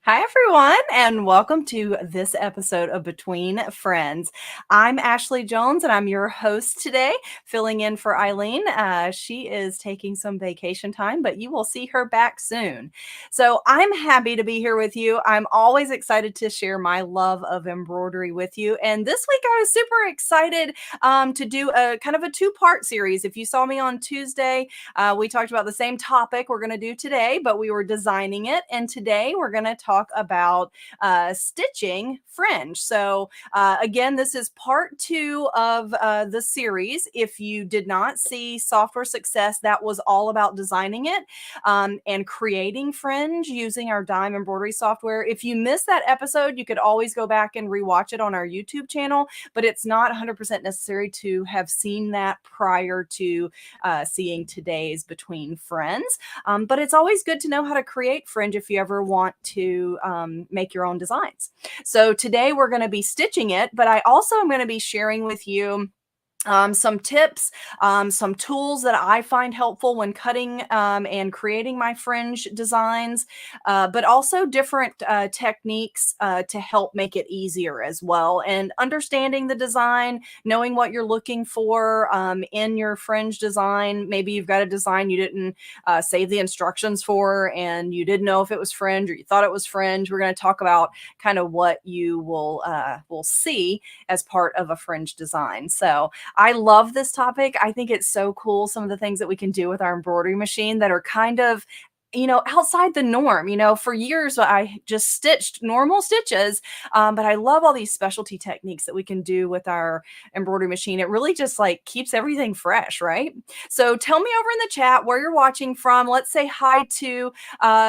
Hi, everyone, and welcome to this episode of Between Friends. I'm Ashley Jones, and I'm your host today, filling in for Eileen. She is taking some vacation time, but you will see her back soon. So I'm happy to be here with you. I'm always excited to share my love of embroidery with you. And this week, I was super excited to do a kind of a two-part series. If you saw me on Tuesday, we talked about the same topic we're going to do today, but we were designing it. And today, we're going to talk about stitching fringe. So again, this is part 2 of the series. If you did not see Software Success, that was all about designing it and creating fringe using our dime embroidery software. If you missed that episode, you could always go back and rewatch it on our YouTube channel, but it's not 100% necessary to have seen that prior to seeing today's Between Friends. But it's always good to know how to create fringe if you ever want to make your own designs. So today we're going to be stitching it, but I also am going to be sharing with you some tips, some tools that I find helpful when cutting and creating my fringe designs, but also different techniques to help make it easier as well. And understanding the design, knowing what you're looking for in your fringe design. Maybe you've got a design you didn't save the instructions for, and you didn't know if it was fringe or you thought it was fringe. We're going to talk about kind of what you will see as part of a fringe design. So I love this topic. I think it's so cool, some of the things that we can do with our embroidery machine that are kind of, outside the norm. For years, I just stitched normal stitches, but I love all these specialty techniques that we can do with our embroidery machine. It really just like keeps everything fresh, right? So tell me over in the chat where you're watching from. Let's say hi to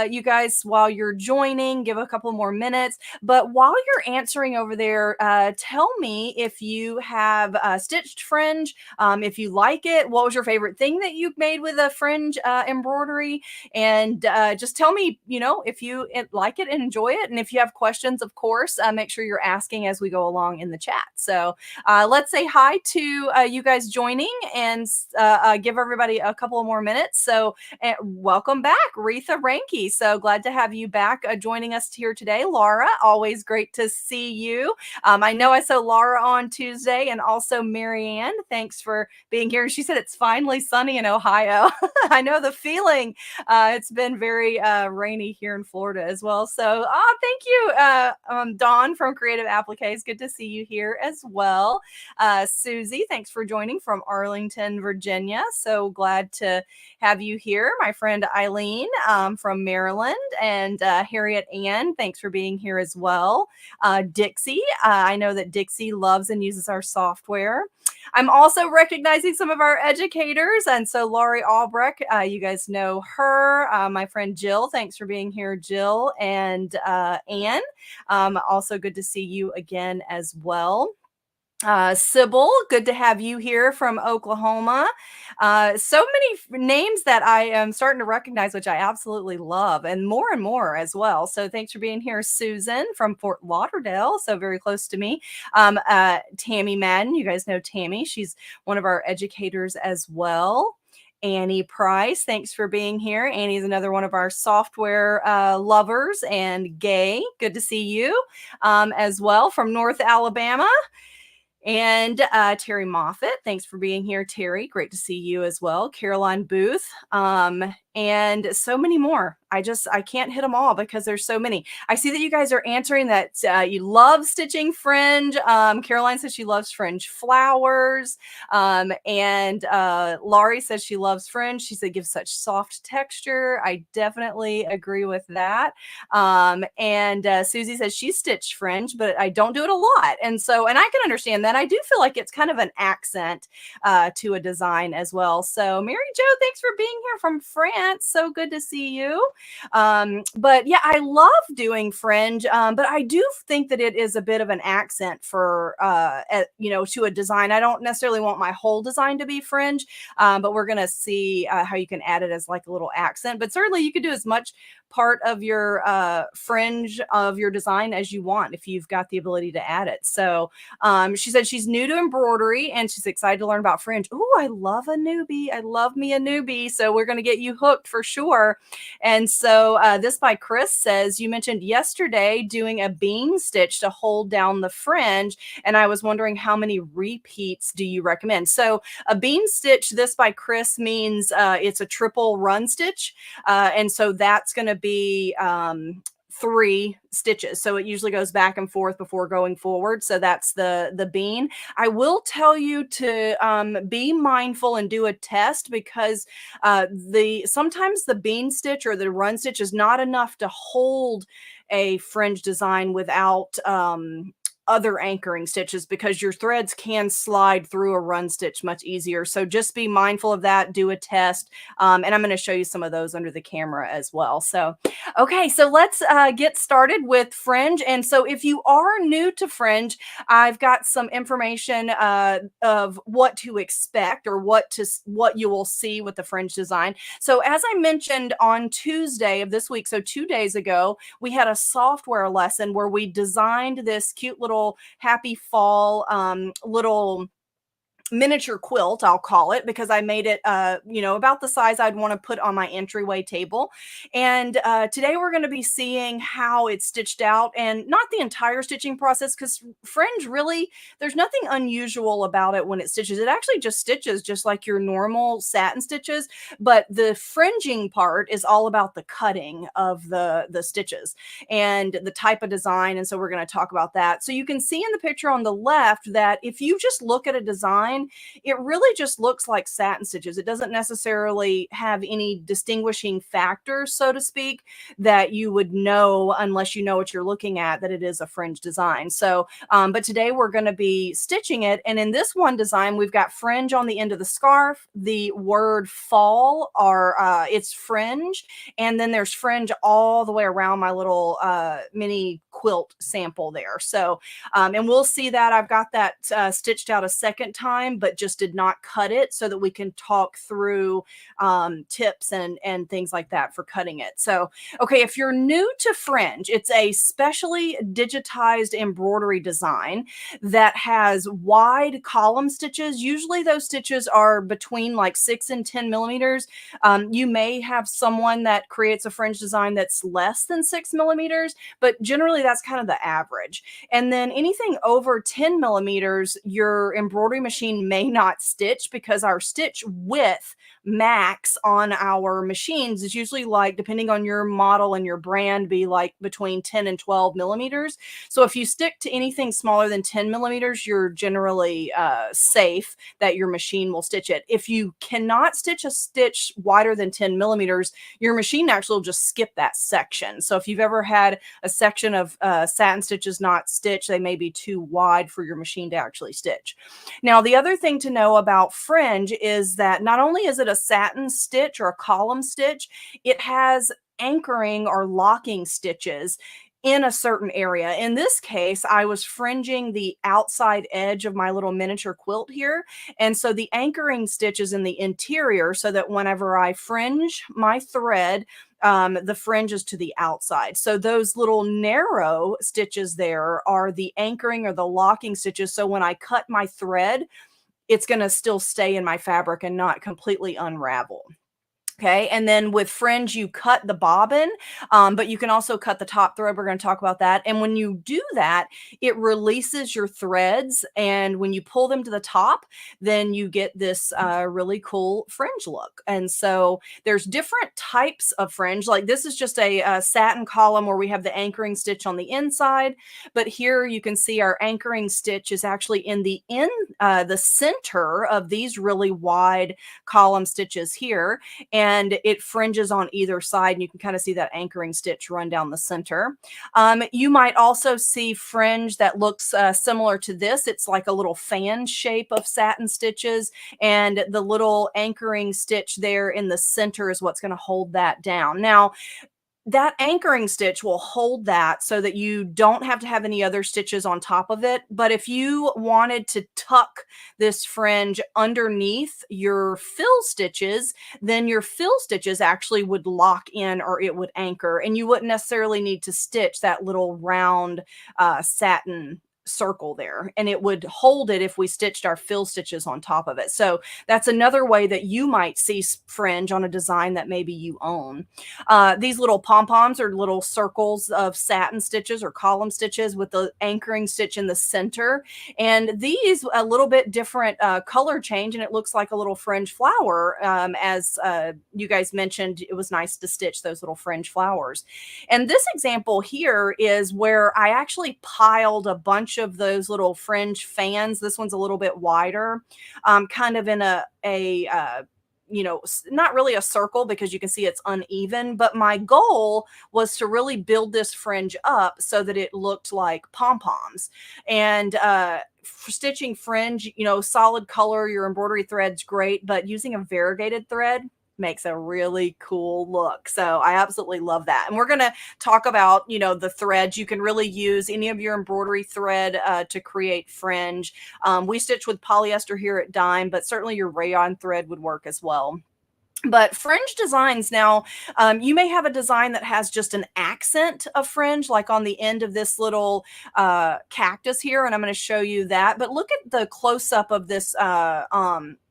you guys while you're joining. Give a couple more minutes. But while you're answering over there, tell me if you have stitched fringe, if you like it. What was your favorite thing that you made with a fringe embroidery? And just tell me, if you like it and enjoy it. And if you have questions, of course, make sure you're asking as we go along in the chat. So let's say hi to you guys joining and give everybody a couple of more minutes. So welcome back, Retha Ranke. So glad to have you back joining us here today. Laura, always great to see you. I know I saw Laura on Tuesday, and also Marianne. Thanks for being here. She said it's finally sunny in Ohio. I know the feeling. It's been very rainy here in Florida as well. So thank you, Dawn from Creative Appliques. Good to see you here as well. Susie, thanks for joining from Arlington, Virginia. So glad to have you here. My friend Eileen from Maryland, and Harriet Ann, thanks for being here as well. Dixie, I know that Dixie loves and uses our software. I'm also recognizing some of our educators. And so Laurie Albrecht, you guys know her. My friend Jill, thanks for being here, Jill. And Anne, also good to see you again as well. Sybil, good to have you here from Oklahoma. So many names that I am starting to recognize, which I absolutely love, and more as well. So thanks for being here, Susan from Fort Lauderdale, so very close to me. Tammy Madden, you guys know Tammy. She's one of our educators as well. Annie Price, thanks for being here. Annie's another one of our software lovers. And Gay, good to see you as well from North Alabama. And Terry Moffat, thanks for being here, Terry. Great to see you as well. Caroline Booth, and so many more. I can't hit them all because there's so many. I see that you guys are answering that you love stitching fringe. Caroline says she loves fringe flowers. And Laurie says she loves fringe. She said it gives such soft texture. I definitely agree with that. And Susie says she stitched fringe, but I don't do it a lot. And I can understand that. I do feel like it's kind of an accent to a design as well. So Mary Jo, thanks for being here from France. So good to see you. But yeah, I love doing fringe, but I do think that it is a bit of an accent for, to a design. I don't necessarily want my whole design to be fringe, but we're going to see how you can add it as like a little accent. But certainly you could do as much part of your fringe of your design as you want if you've got the ability to add it. So she said she's new to embroidery and she's excited to learn about fringe. Oh, I love a newbie. I love me a newbie. So we're going to get you hooked for sure. And so this by Chris says, you mentioned yesterday doing a bean stitch to hold down the fringe. And I was wondering how many repeats do you recommend? So a bean stitch, this by Chris, means it's a triple run stitch. And so that's going to be 3 stitches. So it usually goes back and forth before going forward. So that's the bean. I will tell you to be mindful and do a test because sometimes the bean stitch or the run stitch is not enough to hold a fringe design without other anchoring stitches because your threads can slide through a run stitch much easier. So just be mindful of that, do a test. And I'm going to show you some of those under the camera as well. So, okay, so let's get started with fringe. And so if you are new to fringe, I've got some information of what to expect or what you will see with the fringe design. So as I mentioned on Tuesday of this week, so 2 days ago, we had a software lesson where we designed this cute little happy fall little miniature quilt, I'll call it, because I made it, about the size I'd want to put on my entryway table. And today we're going to be seeing how it's stitched out and not the entire stitching process because fringe really, there's nothing unusual about it when it stitches. It actually just stitches just like your normal satin stitches, but the fringing part is all about the cutting of the stitches and the type of design. And so we're going to talk about that. So you can see in the picture on the left that if you just look at a design, it really just looks like satin stitches. It doesn't necessarily have any distinguishing factors, so to speak, that you would know unless you know what you're looking at, that it is a fringe design. So, but today we're going to be stitching it. And in this one design, we've got fringe on the end of the scarf. The word fall it's fringe. And then there's fringe all the way around my little mini quilt sample there. So, and we'll see that I've got that stitched out a second time, but just did not cut it so that we can talk through tips and things like that for cutting it. So, okay, if you're new to fringe, it's a specially digitized embroidery design that has wide column stitches. Usually those stitches are between like 6 and 10 millimeters. You may have someone that creates a fringe design that's less than 6 millimeters, but generally that's kind of the average. And then anything over 10 millimeters, your embroidery machine may not stitch because our stitch width max on our machines is usually like, depending on your model and your brand, be like between 10 and 12 millimeters. So if you stick to anything smaller than 10 millimeters, you're generally safe that your machine will stitch it. If you cannot stitch a stitch wider than 10 millimeters, your machine actually will just skip that section. So if you've ever had a section of satin stitches not stitched, they may be too wide for your machine to actually stitch. Now, the other thing to know about fringe is that not only is it a satin stitch or a column stitch, it has anchoring or locking stitches in a certain area. In this case, I was fringing the outside edge of my little miniature quilt here. And so the anchoring stitch is in the interior so that whenever I fringe my thread, the fringe is to the outside. So those little narrow stitches there are the anchoring or the locking stitches. So when I cut my thread, it's going to still stay in my fabric and not completely unravel. Okay, and then with fringe, you cut the bobbin, but you can also cut the top thread. We're going to talk about that. And when you do that, it releases your threads. And when you pull them to the top, then you get this really cool fringe look. And so there's different types of fringe. Like this is just a satin column where we have the anchoring stitch on the inside. But here you can see our anchoring stitch is actually in the center of these really wide column stitches here, and it fringes on either side, and you can kind of see that anchoring stitch run down the center. You might also see fringe that looks similar to this. It's like a little fan shape of satin stitches, and the little anchoring stitch there in the center is what's going to hold that down. Now, that anchoring stitch will hold that so that you don't have to have any other stitches on top of it. But if you wanted to tuck this fringe underneath your fill stitches, then your fill stitches actually would lock in, or it would anchor, and you wouldn't necessarily need to stitch that little round satin circle there, and it would hold it if we stitched our fill stitches on top of it. So that's another way that you might see fringe on a design that maybe you own. These little pom-poms are little circles of satin stitches or column stitches with the anchoring stitch in the center, and these a little bit different color change, and it looks like a little fringe flower. As you guys mentioned, it was nice to stitch those little fringe flowers. And this example here is where I actually piled a bunch of those little fringe fans. This one's a little bit wider, kind of in not really a circle because you can see it's uneven, but my goal was to really build this fringe up so that it looked like pom-poms. And for stitching fringe, solid color, your embroidery thread's great, but using a variegated thread makes a really cool look. So I absolutely love that. And we're going to talk about, the threads. You can really use any of your embroidery thread to create fringe. We stitch with polyester here at Dime, but certainly your rayon thread would work as well. But fringe designs now, you may have a design that has just an accent of fringe, like on the end of this little cactus here, and I'm going to show you that. But look at the close-up of this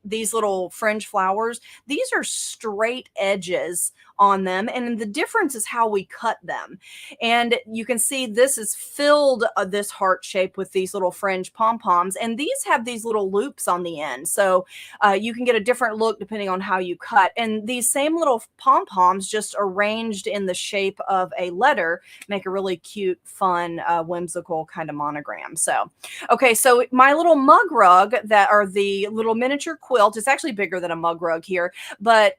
these little fringe flowers. These are straight edges on them, and the difference is how we cut them. And you can see this is filled this heart shape with these little fringe pom-poms, and these have these little loops on the end, so you can get a different look depending on how you cut. And these same little pom-poms just arranged in the shape of a letter make a really cute, fun, whimsical kind of monogram. So okay, so my little mug rug that are the little miniature quilt, it's actually bigger than a mug rug here, but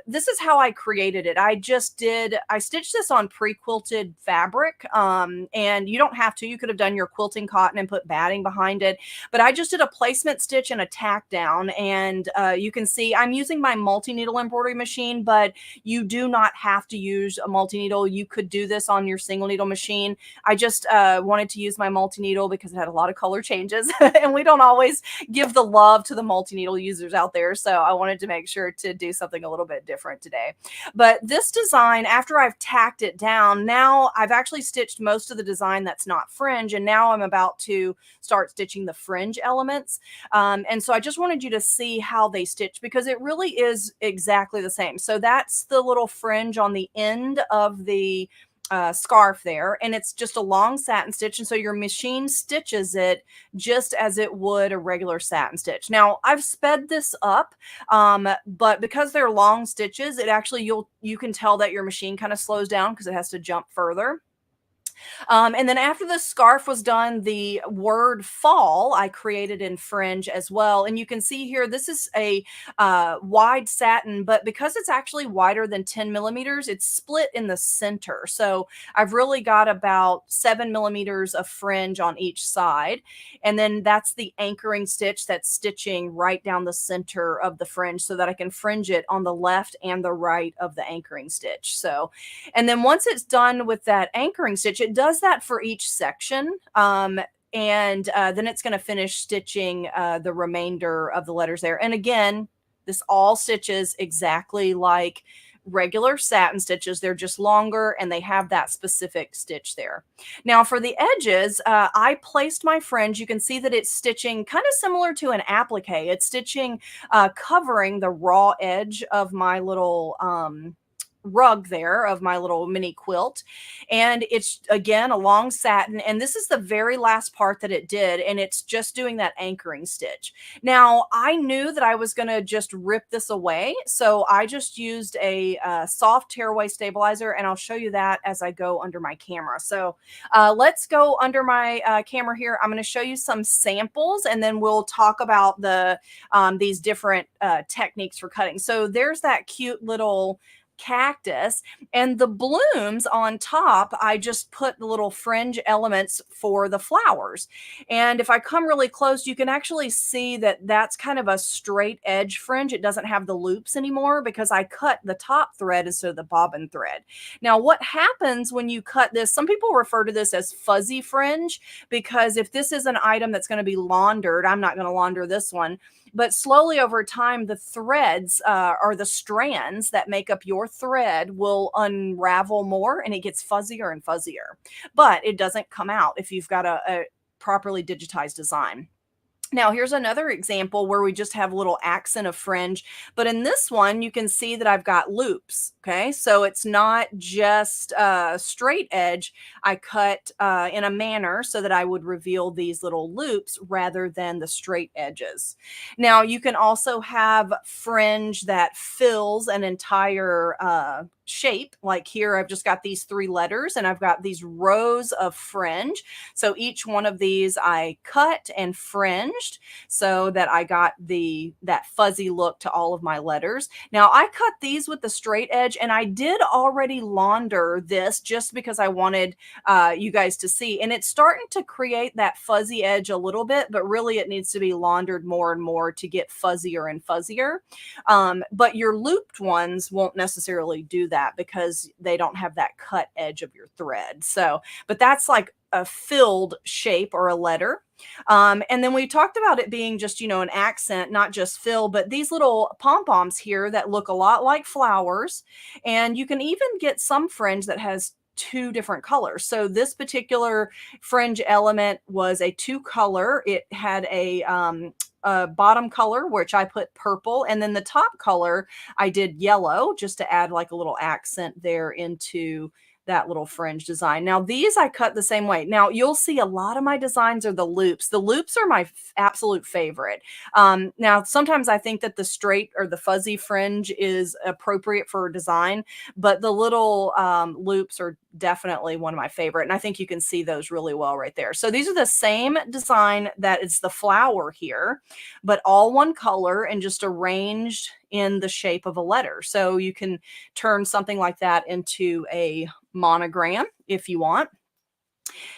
this is how I created it. I stitched this on pre-quilted fabric, and you don't have to. You could have done your quilting cotton and put batting behind it, but I just did a placement stitch and a tack down, and you can see I'm using my multi-needle embroidery machine, but you do not have to use a multi-needle. You could do this on your single needle machine. I just wanted to use my multi-needle because it had a lot of color changes, and we don't always give the love to the multi-needle users out there, so I wanted to make sure to do something a little bit different today. But this design, after I've tacked it down, now I've actually stitched most of the design that's not fringe, and now I'm about to start stitching the fringe elements. And so I just wanted you to see how they stitch, because it really is exactly the same. So that's the little fringe on the end of the scarf there, and it's just a long satin stitch, and so your machine stitches it just as it would a regular satin stitch. Now I've sped this up, but because they're long stitches, it actually you can tell that your machine kind of slows down because it has to jump further. And then after the scarf was done, the word fall I created in fringe as well. And you can see here, this is a wide satin, but because it's actually wider than 10 millimeters, it's split in the center. So I've really got about 7 millimeters of fringe on each side. And then that's the anchoring stitch that's stitching right down the center of the fringe so that I can fringe it on the left and the right of the anchoring stitch. So, and then once it's done with that anchoring stitch, it does that for each section. And then it's going to finish stitching the remainder of the letters there. And again, this all stitches exactly like regular satin stitches. They're just longer and they have that specific stitch there. Now for the edges, I placed my fringe. You can see that it's stitching kind of similar to an applique. It's stitching, covering the raw edge of my little rug there, of my little mini quilt. And it's again a long satin, and this is the very last part that it did, and it's just doing that anchoring stitch. Now I knew that I was going to just rip this away, so I just used a soft tearaway stabilizer, and I'll show you that as I go under my camera. So let's go under my camera here. I'm going to show you some samples, and then we'll talk about these different techniques for cutting. So there's that cute little cactus, and the blooms on top, I just put the little fringe elements for the flowers. And if I come really close, you can actually see that that's kind of a straight edge fringe. It doesn't have the loops anymore because I cut the top thread instead of the bobbin thread. Now what happens when you cut this, some people refer to this as fuzzy fringe, because if this is an item that's going to be laundered, I'm not going to launder this one, but slowly over time, the threads or the strands that make up your thread will unravel more, and it gets fuzzier and fuzzier. But it doesn't come out if you've got a properly digitized design. Now, here's another example where we just have a little accent of fringe, but in this one, you can see that I've got loops, okay? So it's not just a straight edge. I cut in a manner so that I would reveal these little loops rather than the straight edges. Now, you can also have fringe that fills an entire shape. Like here, I've just got these 3 letters and I've got these rows of fringe. So each one of these I cut and fringed so that I got that fuzzy look to all of my letters. Now I cut these with the straight edge, and I did already launder this just because I wanted you guys to see. And it's starting to create that fuzzy edge a little bit, but really it needs to be laundered more and more to get fuzzier and fuzzier. But your looped ones won't necessarily do that because they don't have that cut edge of your thread. So, but that's like a filled shape or a letter. And then we talked about it being just, an accent, not just fill, but these little pom-poms here that look a lot like flowers. And you can even get some fringe that has 2 different colors. So this particular fringe element was a 2-color. It had a bottom color, which I put purple, and then the top color I did yellow just to add like a little accent there into that little fringe design. Now these I cut the same way. Now you'll see a lot of my designs are the loops. The loops are my absolute favorite. Now sometimes I think that the straight or the fuzzy fringe is appropriate for a design, but the little loops are definitely one of my favorite. And I think you can see those really well right there. So these are the same design that is the flower here, but all one color and just arranged in the shape of a letter. So you can turn something like that into a monogram if you want.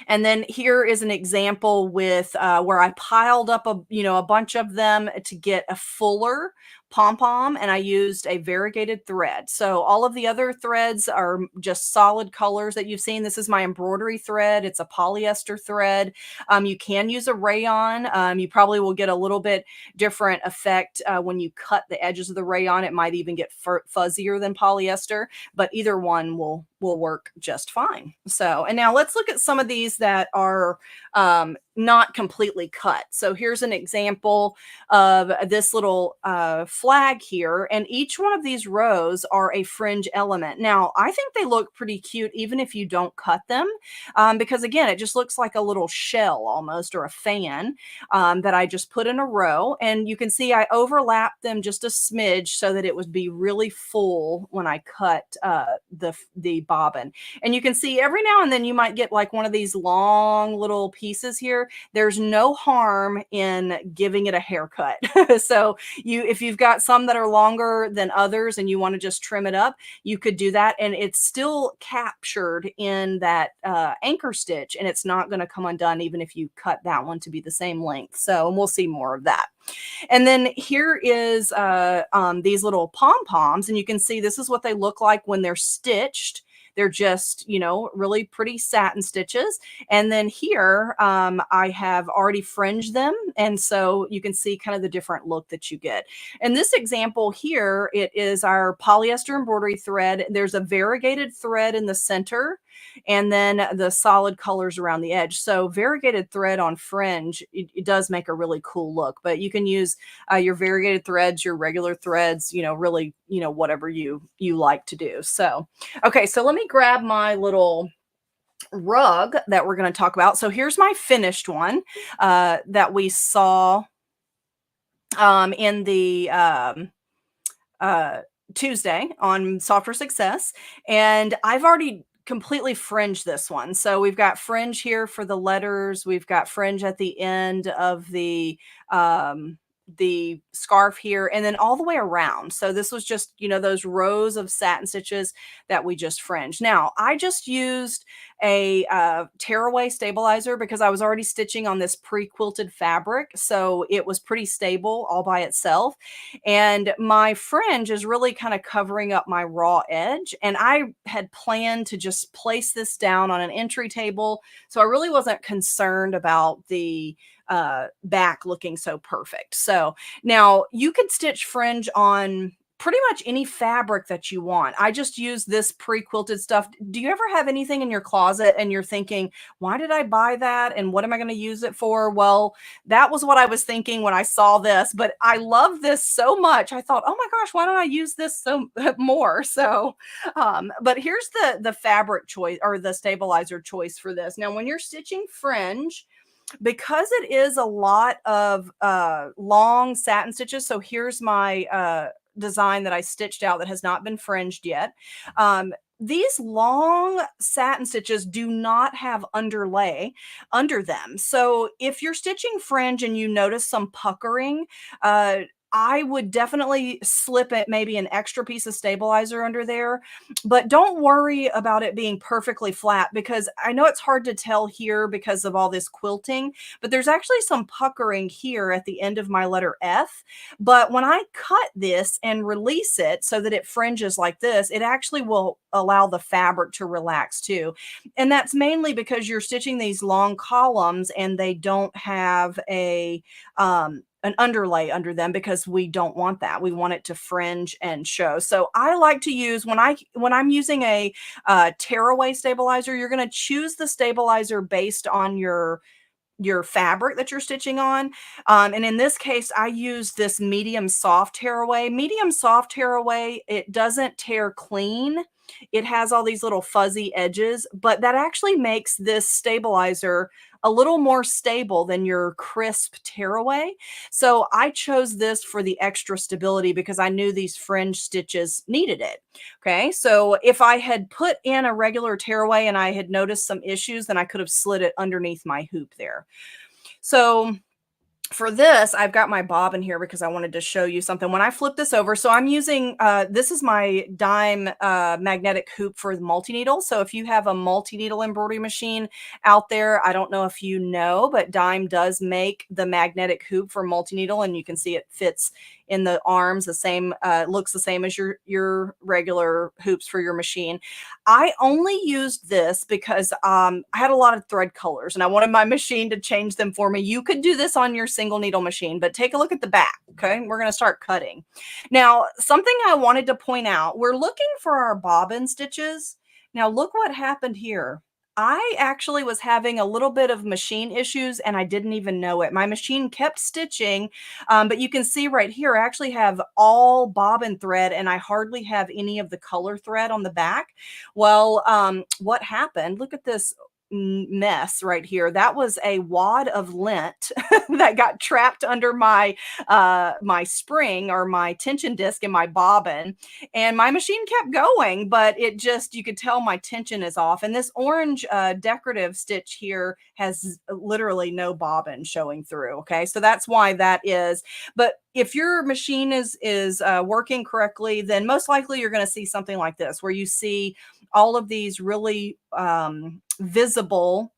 And then here is an example with where I piled up a bunch of them to get a fuller pom-pom, and I used a variegated thread. So all of the other threads are just solid colors that you've seen. This is my embroidery thread. It's a polyester thread. You can use a rayon. You probably will get a little bit different effect when you cut the edges of the rayon. It might even get fuzzier than polyester, but either one will work just fine. So, and now let's look at some of these that are not completely cut. So here's an example of this little flag here, and each one of these rows are a fringe element. Now I think they look pretty cute even if you don't cut them, because again it just looks like a little shell almost, or a fan that I just put in a row. And you can see I overlapped them just a smidge so that it would be really full when I cut the bobbin. And you can see every now and then you might get like one of these long little pieces here. There's no harm in giving it a haircut. So if you've got some that are longer than others and you want to just trim it up, you could do that, and it's still captured in that anchor stitch, and it's not going to come undone even if you cut that one to be the same length. So, and we'll see more of that. And then here is these little pom-poms, and you can see this is what they look like when they're stitched. They're just, really pretty satin stitches. And then here, I have already fringed them, And so you can see kind of the different look that you get. In this example here, it is our polyester embroidery thread. There's a variegated thread in the center and then the solid colors around the edge. So variegated thread on fringe, it does make a really cool look, but you can use your variegated threads, your regular threads, really, whatever you like to do. So, okay, so let me grab my little rug that we're going to talk about. So here's my finished one that we saw in the uh, Tuesday on Software Success. And I've already completely fringed this one. So we've got fringe here for the letters. We've got fringe at the end of the scarf here and then all the way around. So this was just, those rows of satin stitches that we just fringed. Now, I just used a tearaway stabilizer because I was already stitching on this pre-quilted fabric. So it was pretty stable all by itself. And my fringe is really kind of covering up my raw edge. And I had planned to just place this down on an entry table. So I really wasn't concerned about the back looking so perfect. So now you could stitch fringe on pretty much any fabric that you want. I just use this pre-quilted stuff. Do you ever have anything in your closet and you're thinking, why did I buy that? And what am I going to use it for? Well, that was what I was thinking when I saw this, but I love this so much. I thought, oh my gosh, why don't I use this so more? So, but here's the fabric choice or the stabilizer choice for this. Now, when you're stitching fringe, because it is a lot of long satin stitches. So here's my design that I stitched out that has not been fringed yet. These long satin stitches do not have underlay under them. So if you're stitching fringe and you notice some puckering, I would definitely slip it maybe an extra piece of stabilizer under there, but don't worry about it being perfectly flat because I know it's hard to tell here because of all this quilting, but there's actually some puckering here at the end of my letter F. But when I cut this and release it so that it fringes like this, it actually will allow the fabric to relax too. And that's mainly because you're stitching these long columns and they don't have an underlay under them because we don't want that. We want it to fringe and show. So I like to use when I'm using a tearaway stabilizer, you're going to choose the stabilizer based on your fabric that you're stitching on. And in this case, I use this medium soft tearaway. Medium soft tearaway, it doesn't tear clean. It has all these little fuzzy edges, but that actually makes this stabilizer a little more stable than your crisp tearaway. So I chose this for the extra stability because I knew these fringe stitches needed it. Okay, so if I had put in a regular tearaway and I had noticed some issues, then I could have slid it underneath my hoop there. So for this, I've got my bobbin here because I wanted to show you something. When I flip this over, so I'm using, this is my dime magnetic hoop for the multi-needle. So if you have a multi-needle embroidery machine out there, I don't know if you know, but Dime does make the magnetic hoop for multi-needle, and you can see it fits in the arms the same, looks the same as your regular hoops for your machine. I only used this because I had a lot of thread colors and I wanted my machine to change them for me. You could do this on your single needle machine, but take a look at the back. Okay, we're going to start cutting. Now, something I wanted to point out, we're looking for our bobbin stitches. Now look what happened here. I actually was having a little bit of machine issues and I didn't even know it. My machine kept stitching, but you can see right here, I actually have all bobbin thread and I hardly have any of the color thread on the back. Well, what happened? Look at this mess right here. That was a wad of lint that got trapped under my my spring or my tension disc in my bobbin, and my machine kept going, but it just, you could tell my tension is off. And this orange decorative stitch here has literally no bobbin showing through. Okay, so that's why that is. But if your machine is working correctly, then most likely you're going to see something like this, where you see all of these really visible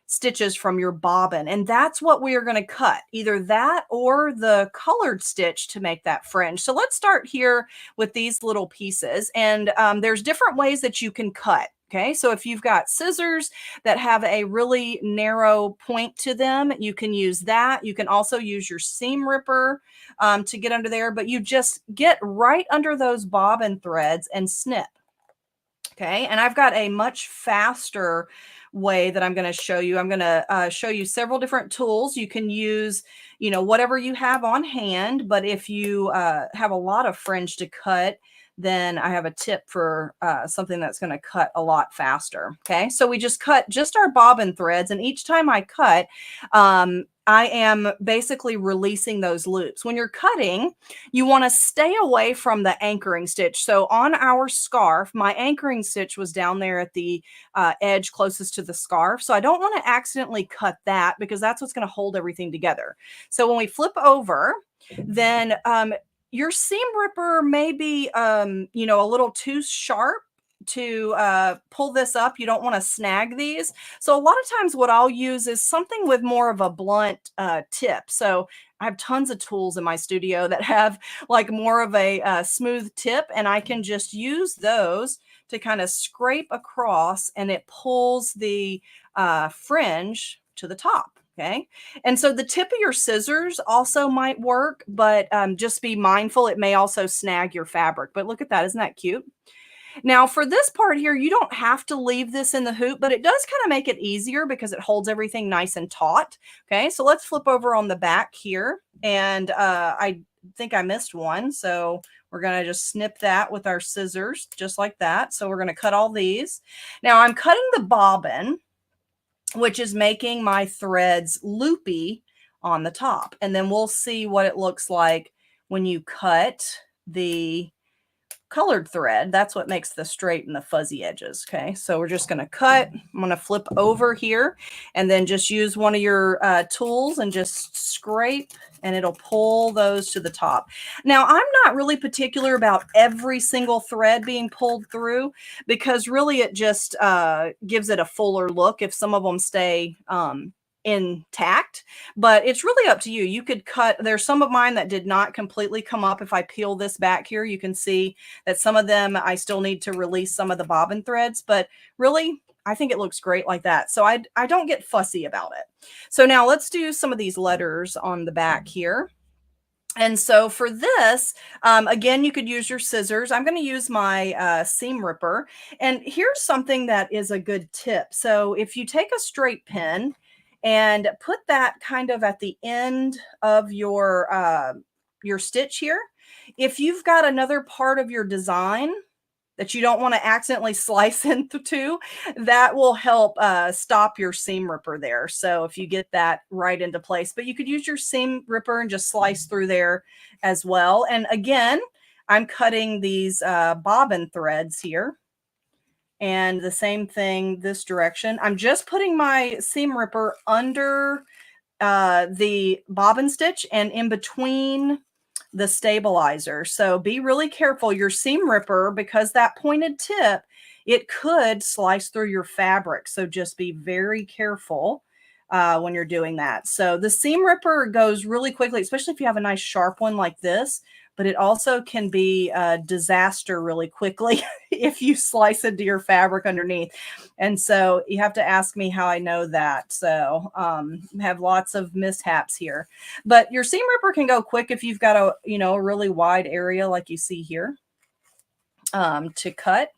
stitches from your bobbin. And that's what we are going to cut, either that or the colored stitch to make that fringe. So let's start here with these little pieces. And there's different ways that you can cut. Okay, so if you've got scissors that have a really narrow point to them, you can use that. You can also use your seam ripper to get under there, but you just get right under those bobbin threads and snip. Okay, and I've got a much faster way that I'm going to show you. I'm going to show you several different tools. You can use, whatever you have on hand, but if you have a lot of fringe to cut, then I have a tip for something that's going to cut a lot faster. Okay, so we just cut just our bobbin threads, and each time I cut, I am basically releasing those loops. When you're cutting, you want to stay away from the anchoring stitch. So on our scarf, my anchoring stitch was down there at the edge closest to the scarf. So I don't want to accidentally cut that because that's what's going to hold everything together. So when we flip over, then your seam ripper may be, a little too sharp to pull this up. You don't want to snag these. So a lot of times what I'll use is something with more of a blunt tip. So I have tons of tools in my studio that have like more of a smooth tip, and I can just use those to kind of scrape across, and it pulls the fringe to the top. Okay. And so the tip of your scissors also might work, but just be mindful. It may also snag your fabric. But look at that. Isn't that cute? Now for this part here, you don't have to leave this in the hoop, but it does kind of make it easier because it holds everything nice and taut. Okay, so let's flip over on the back here. And I think I missed one. So we're going to just snip that with our scissors, just like that. So we're going to cut all these. Now I'm cutting the bobbin, which is making my threads loopy on the top. And then we'll see what it looks like when you cut the colored thread. That's what makes the straight and the fuzzy edges. Okay, so we're just going to cut. I'm going to flip over here and then just use one of your tools and just scrape, and it'll pull those to the top. Now I'm not really particular about every single thread being pulled through because really it just gives it a fuller look if some of them stay intact, but it's really up to you. You could cut, there's some of mine that did not completely come up. If I peel this back here, you can see that some of them I still need to release some of the bobbin threads, but really I think it looks great like that. So I don't get fussy about it. So now let's do some of these letters on the back here. And so for this, again, you could use your scissors. I'm going to use my seam ripper. And here's something that is a good tip. So if you take a straight pin and put that kind of at the end of your stitch here, if you've got another part of your design that you don't want to accidentally slice into, that will help stop your seam ripper there. So if you get that right into place, but you could use your seam ripper and just slice through there as well. And again, I'm cutting these bobbin threads here. And the same thing this direction. I'm just putting my seam ripper under the bobbin stitch and in between the stabilizer. So be really careful. Your seam ripper, because that pointed tip, it could slice through your fabric. So just be very careful when you're doing that. So the seam ripper goes really quickly, especially if you have a nice sharp one like this, but it also can be a disaster really quickly if you slice into your fabric underneath. And so you have to ask me how I know that. So have lots of mishaps here, but your seam ripper can go quick if you've got a really wide area like you see here to cut.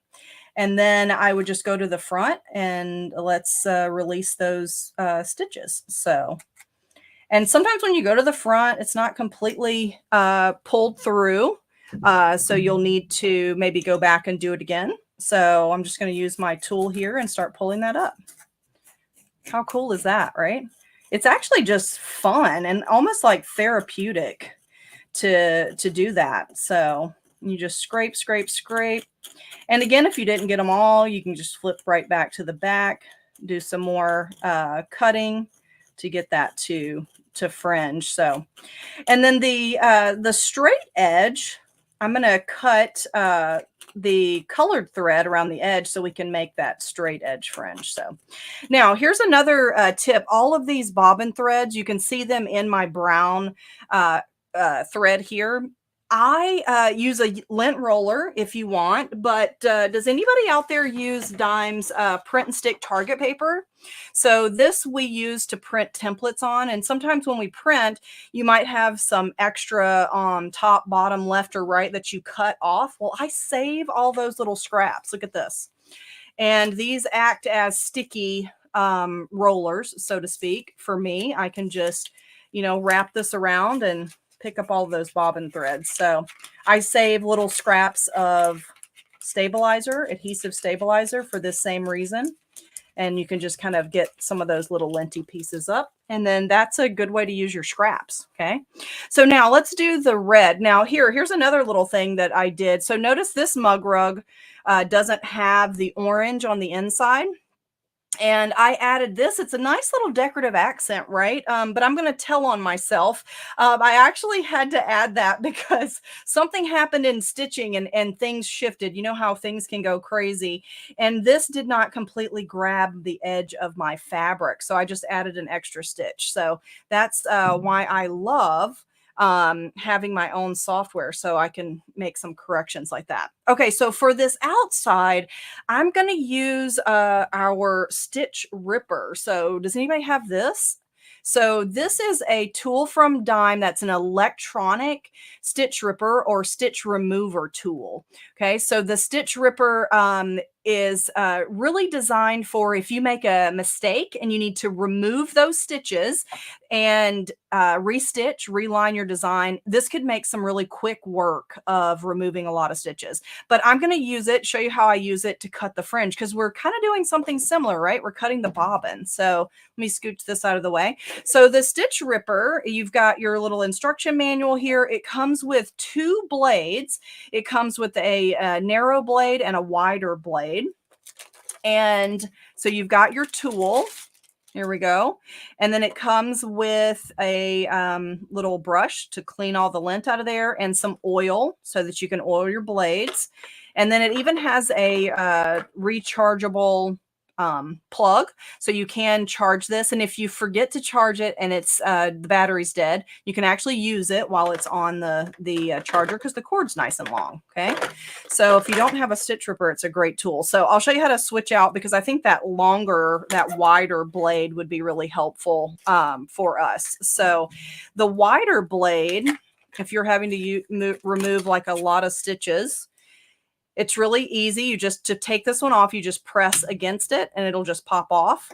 And then I would just go to the front and let's release those stitches. So, and sometimes when you go to the front, it's not completely pulled through. So you'll need to maybe go back and do it again. So I'm just going to use my tool here and start pulling that up. How cool is that, right? It's actually just fun and almost like therapeutic to do that. So you just scrape, scrape, scrape. And again, if you didn't get them all, you can just flip right back to the back, do some more cutting to get that to fringe. So, and then the straight edge, I'm going to cut the colored thread around the edge so we can make that straight edge fringe. So now here's another tip. All of these bobbin threads, you can see them in my brown thread here. I use a lint roller if you want, but does anybody out there use Dime's print and stick target paper? So this we use to print templates on, and sometimes when we print, you might have some extra on top, bottom, left, or right that you cut off. Well, I save all those little scraps. Look at this. And these act as sticky rollers, so to speak. For me, I can just, wrap this around and pick up all those bobbin threads. So I save little scraps of adhesive stabilizer for this same reason. And you can just kind of get some of those little linty pieces up. And then that's a good way to use your scraps. Okay. So now let's do the red. Now here's another little thing that I did. So notice this mug rug doesn't have the orange on the inside. And I added this. It's a nice little decorative accent, right? But I'm going to tell on myself. I actually had to add that because something happened in stitching and things shifted. You know how things can go crazy. And this did not completely grab the edge of my fabric. So I just added an extra stitch. So that's why I love having my own software so I can make some corrections like that. Okay, so for this outside, I'm going to use our Stitch Ripper. So does anybody have this? So this is a tool from Dime that's an electronic stitch ripper or stitch remover tool. Okay, so the Stitch Ripper is really designed for if you make a mistake and you need to remove those stitches and restitch, reline your design. This could make some really quick work of removing a lot of stitches. But I'm going to use it, show you how I use it to cut the fringe because we're kind of doing something similar, right? We're cutting the bobbin. So let me scooch this out of the way. So the Stitch Ripper, you've got your little instruction manual here. It comes with 2 blades. It comes with a narrow blade and a wider blade. And so you've got your tool. Here we go. And then it comes with a little brush to clean all the lint out of there and some oil so that you can oil your blades. And then it even has a rechargeable plug, so you can charge this. And if you forget to charge it and it's the battery's dead, you can actually use it while it's on the charger because the cord's nice and long. Okay, so if you don't have a Stitch Ripper, it's a great tool. So I'll show you how to switch out because I think that wider blade would be really helpful for us. So the wider blade, if you're having to remove like a lot of stitches, it's really easy. To take this one off, you just press against it and it'll just pop off.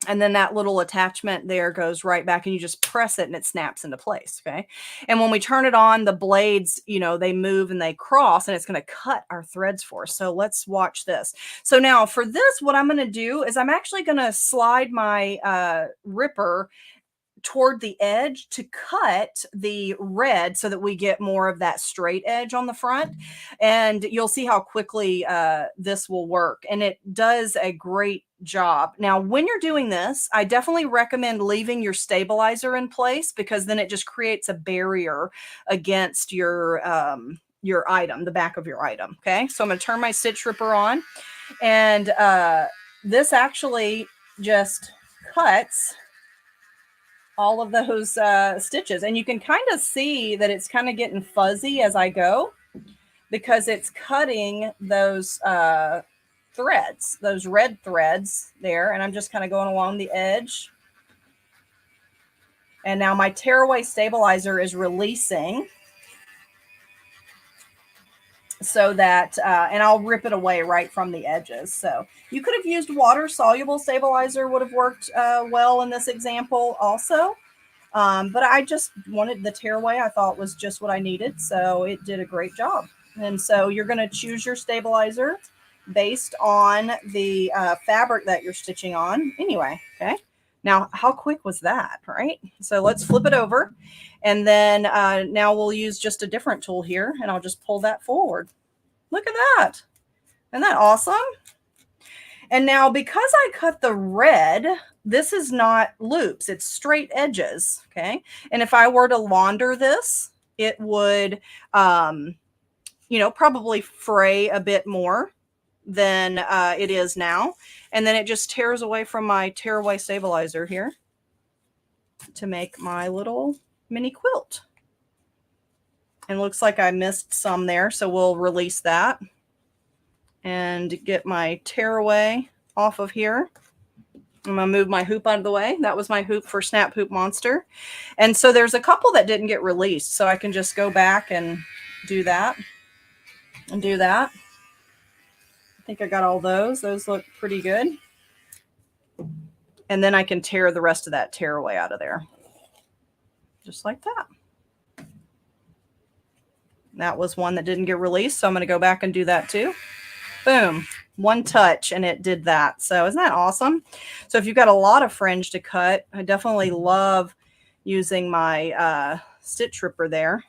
And then that little attachment there goes right back and you just press it and it snaps into place. Okay. And when we turn it on, the blades, they move and they cross and it's going to cut our threads for us. So let's watch this. So now for this, what I'm going to do is I'm actually going to slide my ripper toward the edge to cut the red so that we get more of that straight edge on the front. And you'll see how quickly this will work. And it does a great job. Now, when you're doing this, I definitely recommend leaving your stabilizer in place because then it just creates a barrier against your item, the back of your item. Okay, so I'm going to turn my Stitch Ripper on, and this actually just cuts all of those stitches. And you can kind of see that it's kind of getting fuzzy as I go because it's cutting those threads, those red threads there. And I'm just kind of going along the edge. And now my tearaway stabilizer is releasing so that, and I'll rip it away right from the edges. So you could have used water soluble stabilizer, would have worked well in this example also. But I just wanted the tearaway. I thought was just what I needed. So it did a great job. And so you're going to choose your stabilizer based on the fabric that you're stitching on anyway. Okay. Now, how quick was that, right? So let's flip it over. And then now we'll use just a different tool here. And I'll just pull that forward. Look at that. Isn't that awesome? And now because I cut the red, this is not loops. It's straight edges. Okay. And if I were to launder this, it would, probably fray a bit more than it is now. And then it just tears away from my tearaway stabilizer here to make my little mini quilt. And looks like I missed some there, so we'll release that and get my tearaway off of here. I'm going to move my hoop out of the way. That was my hoop for Snap Hoop Monster. And so there's a couple that didn't get released, so I can just go back and do that. And do that. I think I got all those. Those look pretty good. And then I can tear the rest of that tearaway out of there. Just like that. That was one that didn't get released, so I'm going to go back and do that too. Boom. One touch and it did that. So isn't that awesome? So if you've got a lot of fringe to cut, I definitely love using my stitch ripper there.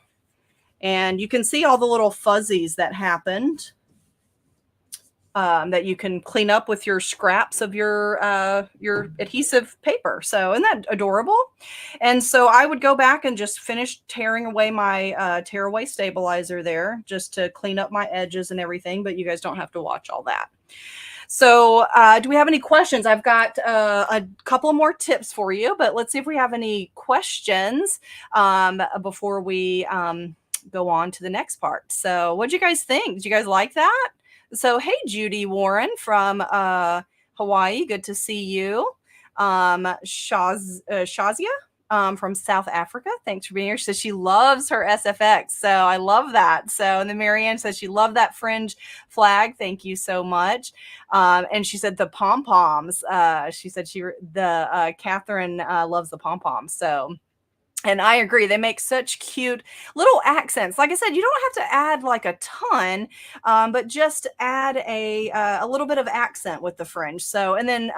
And you can see all the little fuzzies that happened that you can clean up with your scraps of your adhesive paper. So isn't that adorable? And so I would go back and just finish tearing away my tearaway stabilizer there just to clean up my edges and everything. But you guys don't have to watch all that. So do we have any questions? I've got a couple more tips for you, but let's see if we have any questions before we go on to the next part. So what did you guys think? Did you guys like that? So, hey, Judy Warren from Hawaii. Good to see you. Shazia from South Africa. Thanks for being here. She says she loves her SFX. So I love that. So, and then Marianne says she loved that fringe flag. Thank you so much. And she said the pom-poms. She said Catherine loves the pom-poms. So, and I agree. They make such cute little accents. Like I said, you don't have to add like a ton, but just add a little bit of accent with the fringe. So, and then,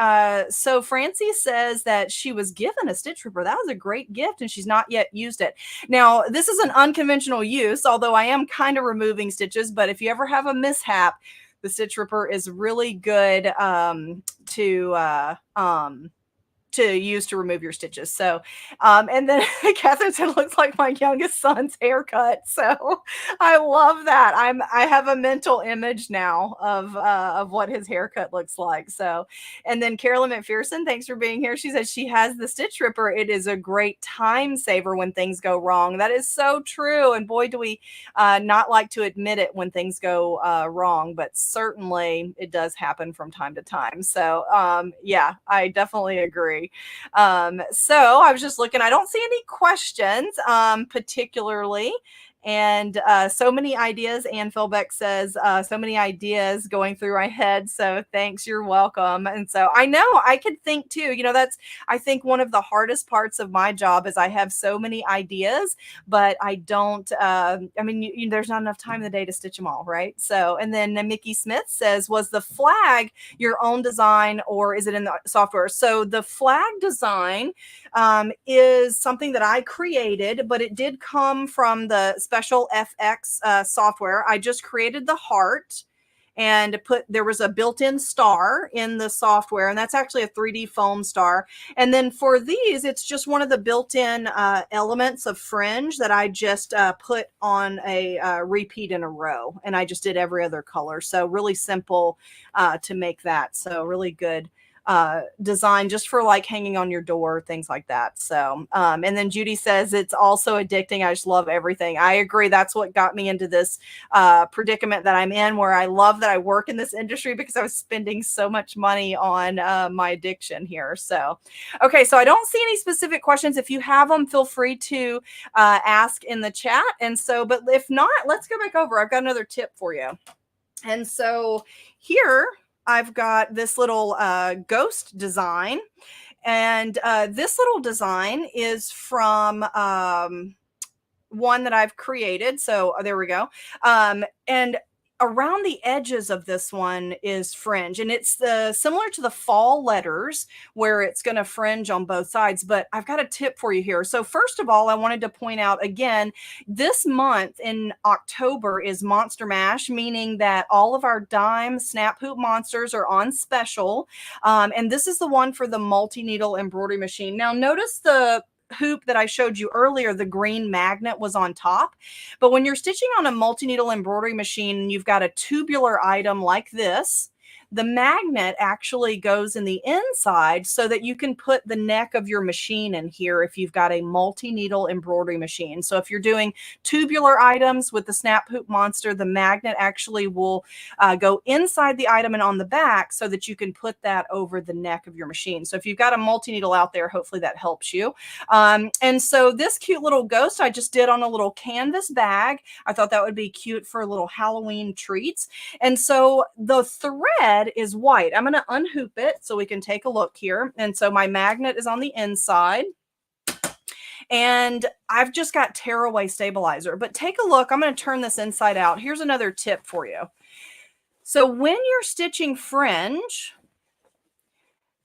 so Francie says that she was given a stitch ripper. That was a great gift and she's not yet used it. Now, this is an unconventional use, although I am kind of removing stitches, but if you ever have a mishap, the stitch ripper is really good to use to remove your stitches. So, and then Catherine said, it looks like my youngest son's haircut. So I love that. I have a mental image now of what his haircut looks like. So, and then Carolyn McPherson, thanks for being here. She says she has the stitch ripper. It is a great time saver when things go wrong. That is so true. And boy, do we not like to admit it when things go wrong, but certainly it does happen from time to time. So yeah, I definitely agree. So I was just looking, I don't see any questions particularly. And so many ideas. Ann Philbeck says, so many ideas going through my head. So thanks, you're welcome. And so I know I could think too, you know, that's, I think one of the hardest parts of my job is I have so many ideas, but I don't, I mean, there's not enough time in the day to stitch them all, right? So, and then Mickey Smith says, was the flag your own design or is it in the software? So the flag design is something that I created, but it did come from the special FX software. I just created the heart and there was a built-in star in the software, and that's actually a 3D foam star. And then for these, it's just one of the built-in elements of fringe that I just put on a repeat in a row, and I just did every other color. So really simple to make that. So really good design just for like hanging on your door, things like that. So and then Judy says it's also addicting. I just love everything. I agree. That's what got me into this predicament that I'm in, where I love that I work in this industry because I was spending so much money on my addiction here. So okay, so I don't see any specific questions. If you have them, feel free to ask in the chat. And so, but if not, let's go back over. I've got another tip for you. And so here I've got this little ghost design, and this little design is from one that I've created. So there we go. And around the edges of this one is fringe, and it's similar to the fall letters where it's going to fringe on both sides. But I've got a tip for you here. So first of all, I wanted to point out again, this month in October is Monster Mash, meaning that all of our dime snap hoop monsters are on special. And this is the one for the multi-needle embroidery machine. Now notice the hoop that I showed you earlier, the green magnet was on top. But when you're stitching on a multi-needle embroidery machine, you've got a tubular item like this the magnet actually goes in the inside so that you can put the neck of your machine in here if you've got a multi-needle embroidery machine. So if you're doing tubular items with the Snap Hoop Monster, the magnet actually will go inside the item and on the back so that you can put that over the neck of your machine. So if you've got a multi-needle out there, hopefully that helps you. And so this cute little ghost I just did on a little canvas bag. I thought that would be cute for little Halloween treats. And so the thread is white. I'm going to unhoop it so we can take a look here. And so my magnet is on the inside. And I've just got tearaway stabilizer. But take a look. I'm going to turn this inside out. Here's another tip for you. So when you're stitching fringe,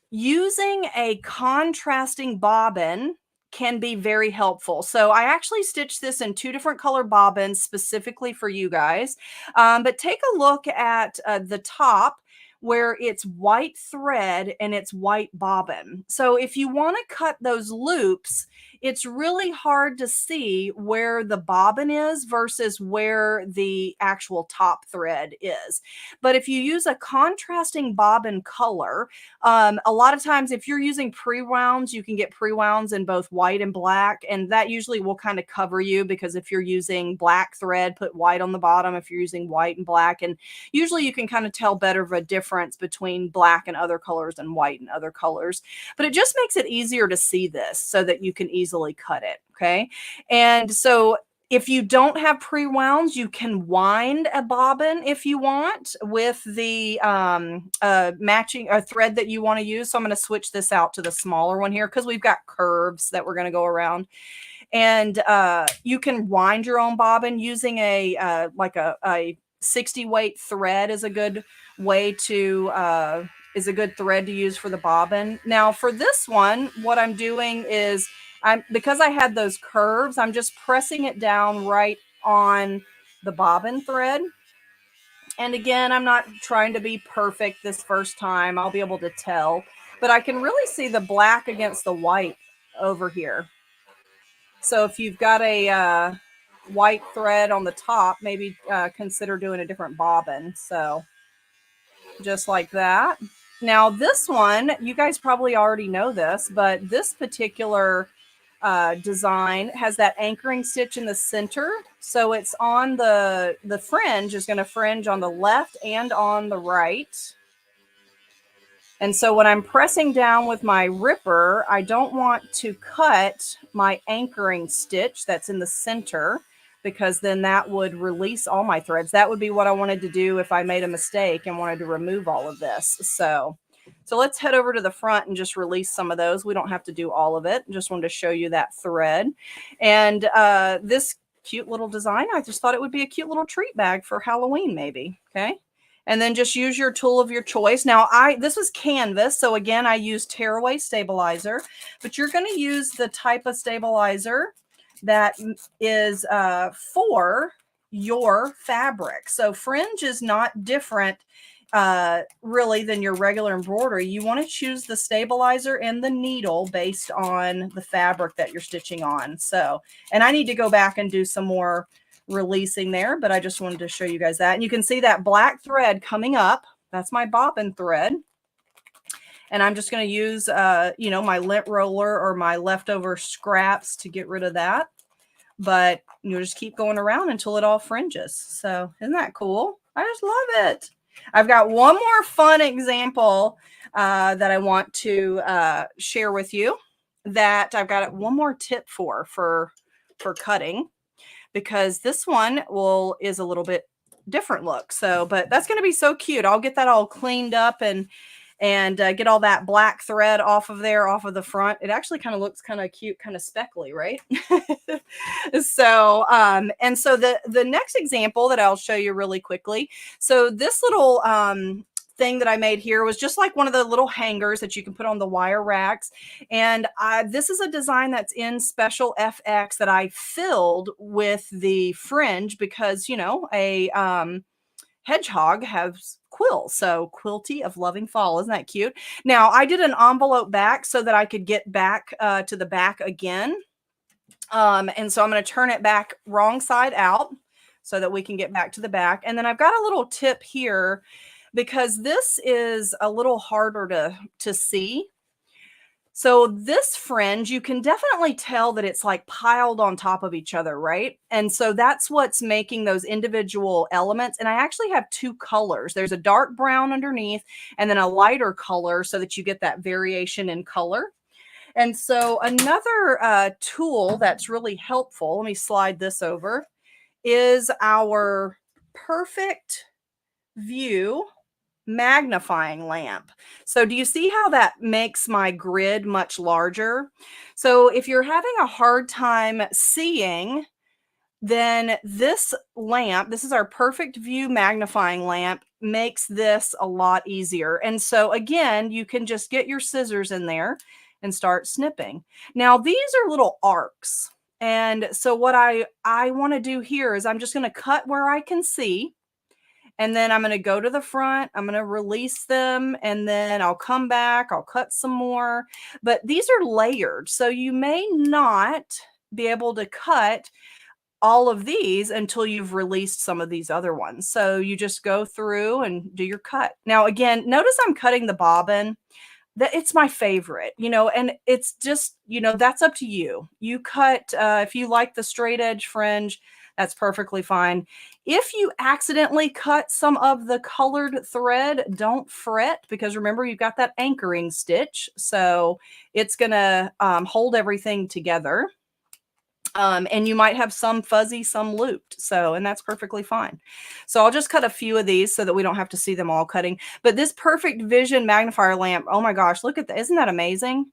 using a contrasting bobbin can be very helpful. So I actually stitched this in 2 different color bobbins specifically for you guys. But take a look at the top where it's white thread and it's white bobbin. So if you want to cut those loops, it's really hard to see where the bobbin is versus where the actual top thread is. But if you use a contrasting bobbin color, a lot of times if you're using pre-wounds, you can get pre-wounds in both white and black, and that usually will kind of cover you, because if you're using black thread, put white on the bottom. If you're using white and black, and usually you can kind of tell better of a difference between black and other colors and white and other colors. But it just makes it easier to see this so that you can easily cut it. Okay. And so if you don't have pre-wounds, you can wind a bobbin if you want with the matching thread that you want to use. So I'm going to switch this out to the smaller one here because we've got curves that we're going to go around. And you can wind your own bobbin using a like a 60 weight thread is a good way to is a good thread to use for the bobbin. Now for this one, what I'm doing is because I had those curves, I'm just pressing it down right on the bobbin thread. And again, I'm not trying to be perfect this first time. I'll be able to tell, but I can really see the black against the white over here. So if you've got a white thread on the top, maybe consider doing a different bobbin. So just like that. Now this one, you guys probably already know this, but this particular design has that anchoring stitch in the center. So it's on the fringe is going to fringe on the left and on the right. And so when I'm pressing down with my ripper, I don't want to cut my anchoring stitch that's in the center, because then that would release all my threads. That would be what I wanted to do if I made a mistake and wanted to remove all of this. So let's head over to the front and just release some of those. We don't have to do all of it. Just wanted to show you that thread. And this cute little design, I just thought it would be a cute little treat bag for Halloween maybe. Okay. And then just use your tool of your choice. Now, this was canvas. So again, I used tearaway stabilizer, but you're going to use the type of stabilizer that is for your fabric. So fringe is not different really than your regular embroidery. You want to choose the stabilizer and the needle based on the fabric that you're stitching on. So, and I need to go back and do some more releasing there, but I just wanted to show you guys that. And you can see that black thread coming up. That's my bobbin thread. And I'm just going to use, you know, my lint roller or my leftover scraps to get rid of that. But you'll just keep going around until it all fringes. So isn't that cool? I just love it. I've got one more fun example that I want to share with you, that I've got one more tip for cutting, because this one is a little bit different look. So, but that's going to be so cute. I'll get that all cleaned up and get all that black thread off of there, off of the front. It actually kind of looks kind of cute, kind of speckly, right? So, and so the next example that I'll show you really quickly. So this little thing that I made here was just like one of the little hangers that you can put on the wire racks. And this is a design that's in Special FX that I filled with the fringe because, you know, a hedgehog has quills. So quilty of loving fall. Isn't that cute? Now I did an envelope back so that I could get back to the back again. And so I'm going to turn it back wrong side out so that we can get back to the back. And then I've got a little tip here, because this is a little harder to see. So this fringe, you can definitely tell that it's like piled on top of each other, right? And so that's what's making those individual elements. And I actually have two colors. There's a dark brown underneath and then a lighter color so that you get that variation in color. And so another tool that's really helpful, let me slide this over, is our perfect view magnifying lamp. So do you see how that makes my grid much larger? So if you're having a hard time seeing, then this lamp, this is our perfect view magnifying lamp, makes this a lot easier. And so again, you can just get your scissors in there and start snipping. Now these are little arcs. And so what I want to do here is I'm just going to cut where I can see. And then I'm going to go to the front, I'm going to release them, and then I'll come back, I'll cut some more. But these are layered, so you may not be able to cut all of these until you've released some of these other ones. So you just go through and do your cut. Now, again, notice I'm cutting the bobbin. That it's my favorite, and it's just, that's up to you. You cut, if you like the straight edge fringe, that's perfectly fine. If you accidentally cut some of the colored thread, don't fret, because remember, you've got that anchoring stitch. So it's going to hold everything together. And you might have some fuzzy, some looped. So, and that's perfectly fine. So I'll just cut a few of these so that we don't have to see them all cutting. But this perfect vision magnifier lamp, oh my gosh, look at that. Isn't that amazing?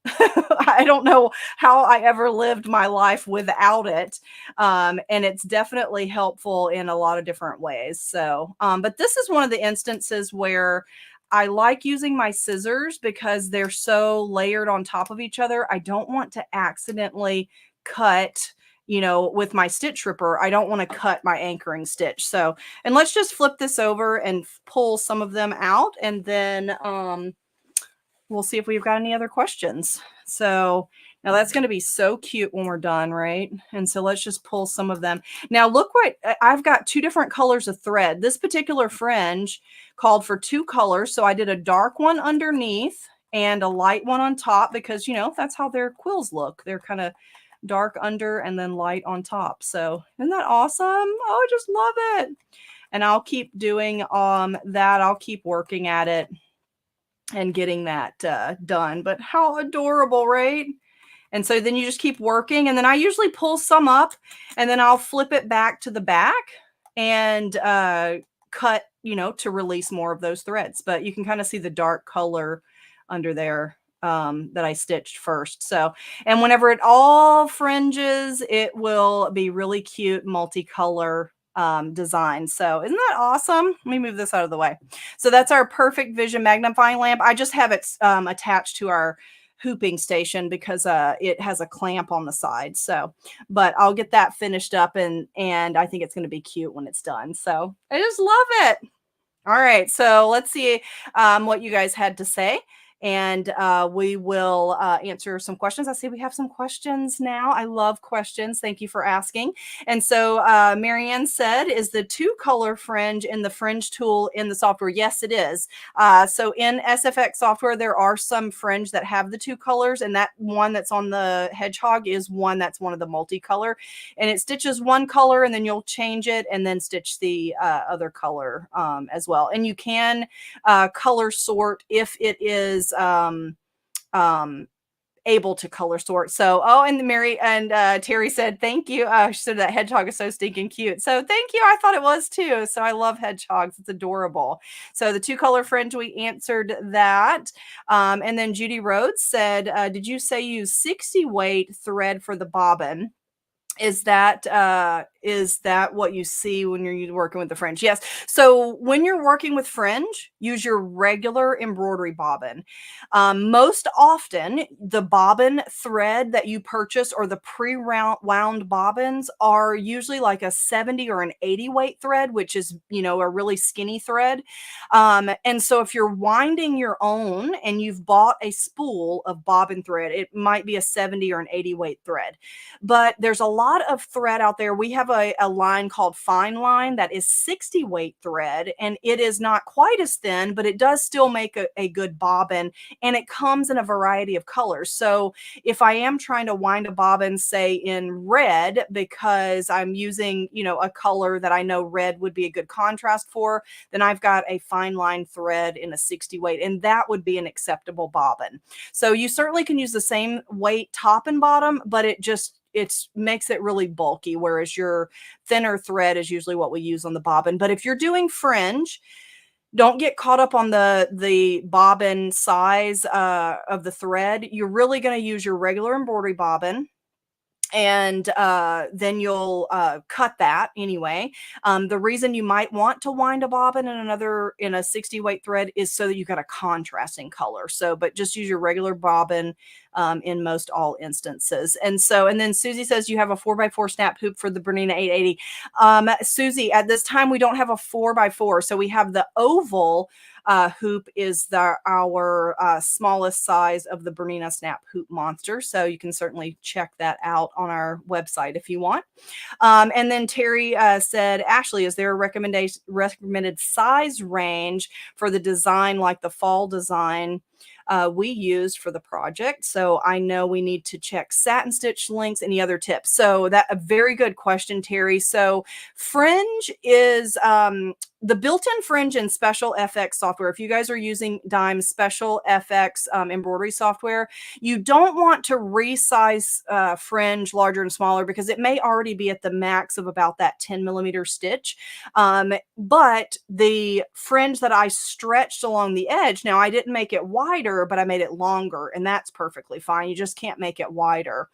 I don't know how I ever lived my life without it. And it's definitely helpful in a lot of different ways. So, but this is one of the instances where I like using my scissors because they're so layered on top of each other. I don't want to accidentally cut, with my stitch ripper. I don't want to cut my anchoring stitch. So, and let's just flip this over and pull some of them out, and then we'll see if we've got any other questions. So now that's going to be so cute when we're done, right? And so let's just pull some of them. Now look what I've got, two different colors of thread. This particular fringe called for two colors. So I did a dark one underneath and a light one on top because, that's how their quills look. They're kind of dark under and then light on top. So isn't that awesome? Oh, I just love it. And I'll keep doing that. I'll keep working at it and getting that done. But how adorable, right? And so then you just keep working, and then I usually pull some up and then I'll flip it back to the back and cut, to release more of those threads. But you can kind of see the dark color under there that I stitched first. So, and whenever it all fringes, it will be really cute multicolor design. So isn't that awesome? Let me move this out of the way. So that's our perfect vision magnifying lamp. I just have it attached to our hooping station because it has a clamp on the side. So, but I'll get that finished up, and I think it's going to be cute when it's done. So I just love it. All right. So let's see what you guys had to say. And we will answer some questions. I see we have some questions now. I love questions. Thank you for asking. And so Marianne said, is the two color fringe in the fringe tool in the software? Yes, it is. So in SFX software, there are some fringe that have the two colors, and that one that's on the hedgehog is one that's one of the multicolor, and it stitches one color and then you'll change it and then stitch the other color as well. And you can color sort if it is able to color sort. So, and Mary and Terry said, thank you. She said that hedgehog is so stinking cute. So thank you. I thought it was too. So I love hedgehogs. It's adorable. So the two color fringe, we answered that. And then Judy Rhodes said, did you say use 60 weight thread for the bobbin? Is that what you see when you're working with the fringe? Yes. So when you're working with fringe, use your regular embroidery bobbin. Most often, the bobbin thread that you purchase or the pre-wound bobbins are usually like a 70 or an 80 weight thread, which is, a really skinny thread. And so if you're winding your own and you've bought a spool of bobbin thread, it might be a 70 or an 80 weight thread. But there's a lot lot of thread out there. We have a line called Fine Line that is 60 weight thread, and it is not quite as thin, but it does still make a good bobbin, and it comes in a variety of colors. So if I am trying to wind a bobbin, say in red, because I'm using, a color that I know red would be a good contrast for, then I've got a fine line thread in a 60 weight, and that would be an acceptable bobbin. So you certainly can use the same weight top and bottom, but it makes it really bulky, whereas your thinner thread is usually what we use on the bobbin. But if you're doing fringe, don't get caught up on the bobbin size of the thread. You're really going to use your regular embroidery bobbin, and then you'll cut that anyway. The reason you might want to wind a bobbin in a 60 weight thread is so that you got a contrasting color. So, but just use your regular bobbin in most all instances. And then Susie says you have a 4x4 snap hoop for the Bernina 880. Susie, at this time we don't have a 4x4, so we have the oval hoop is our smallest size of the Bernina Snap Hoop Monster. So you can certainly check that out on our website if you want. And then Terry said, Ashley, is there a recommended size range for the design, like the fall design we used for the project? So I know we need to check satin stitch links. Any other tips? So that a very good question, Terry. So Fringe is the built-in Fringe and Special FX software. If you guys are using Dime's Special FX embroidery software, you don't want to resize Fringe larger and smaller because it may already be at the max of about that 10 millimeter stitch. But the Fringe that I stretched along the edge, now I didn't make it wider, but I made it longer, and that's perfectly fine. You just can't make it wider.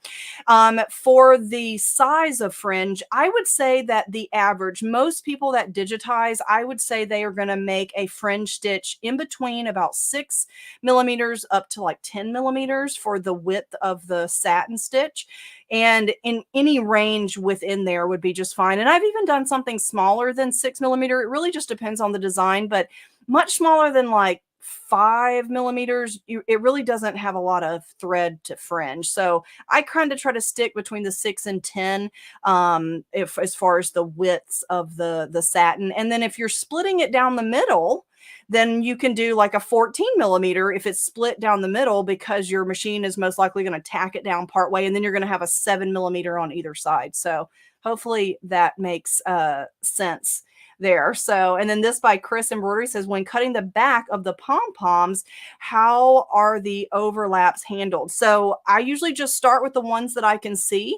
For the size of Fringe, I would say that the average, most people that digitize, I would say they are going to make a fringe stitch in between about 6 millimeters up to like 10 millimeters for the width of the satin stitch. And in any range within there would be just fine. And I've even done something smaller than 6 millimeter. It really just depends on the design, but much smaller than like 5 millimeters, it really doesn't have a lot of thread to fringe. So I kind of try to stick between the 6 and 10 as far as the widths of the satin. And then if you're splitting it down the middle, then you can do like a 14 millimeter if it's split down the middle, because your machine is most likely going to tack it down part way, and then you're going to have a 7 millimeter on either side. So hopefully that makes sense there. So, and then this by Chris Embroidery says, when cutting the back of the pom-poms, how are the overlaps handled? So I usually just start with the ones that I can see,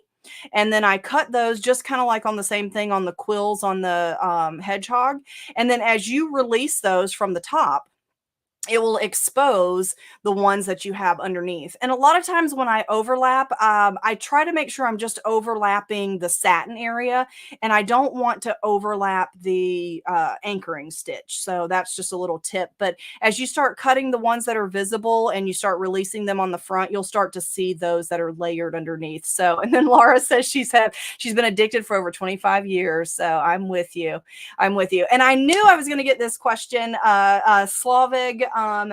and then I cut those just kind of like on the same thing on the quills on the hedgehog. And then as you release those from the top, it will expose the ones that you have underneath. And a lot of times when I overlap, I try to make sure I'm just overlapping the satin area, and I don't want to overlap the anchoring stitch. So that's just a little tip. But as you start cutting the ones that are visible and you start releasing them on the front, you'll start to see those that are layered underneath. So, and then Laura says she's been addicted for over 25 years. So I'm with you. I'm with you. And I knew I was going to get this question. Slavig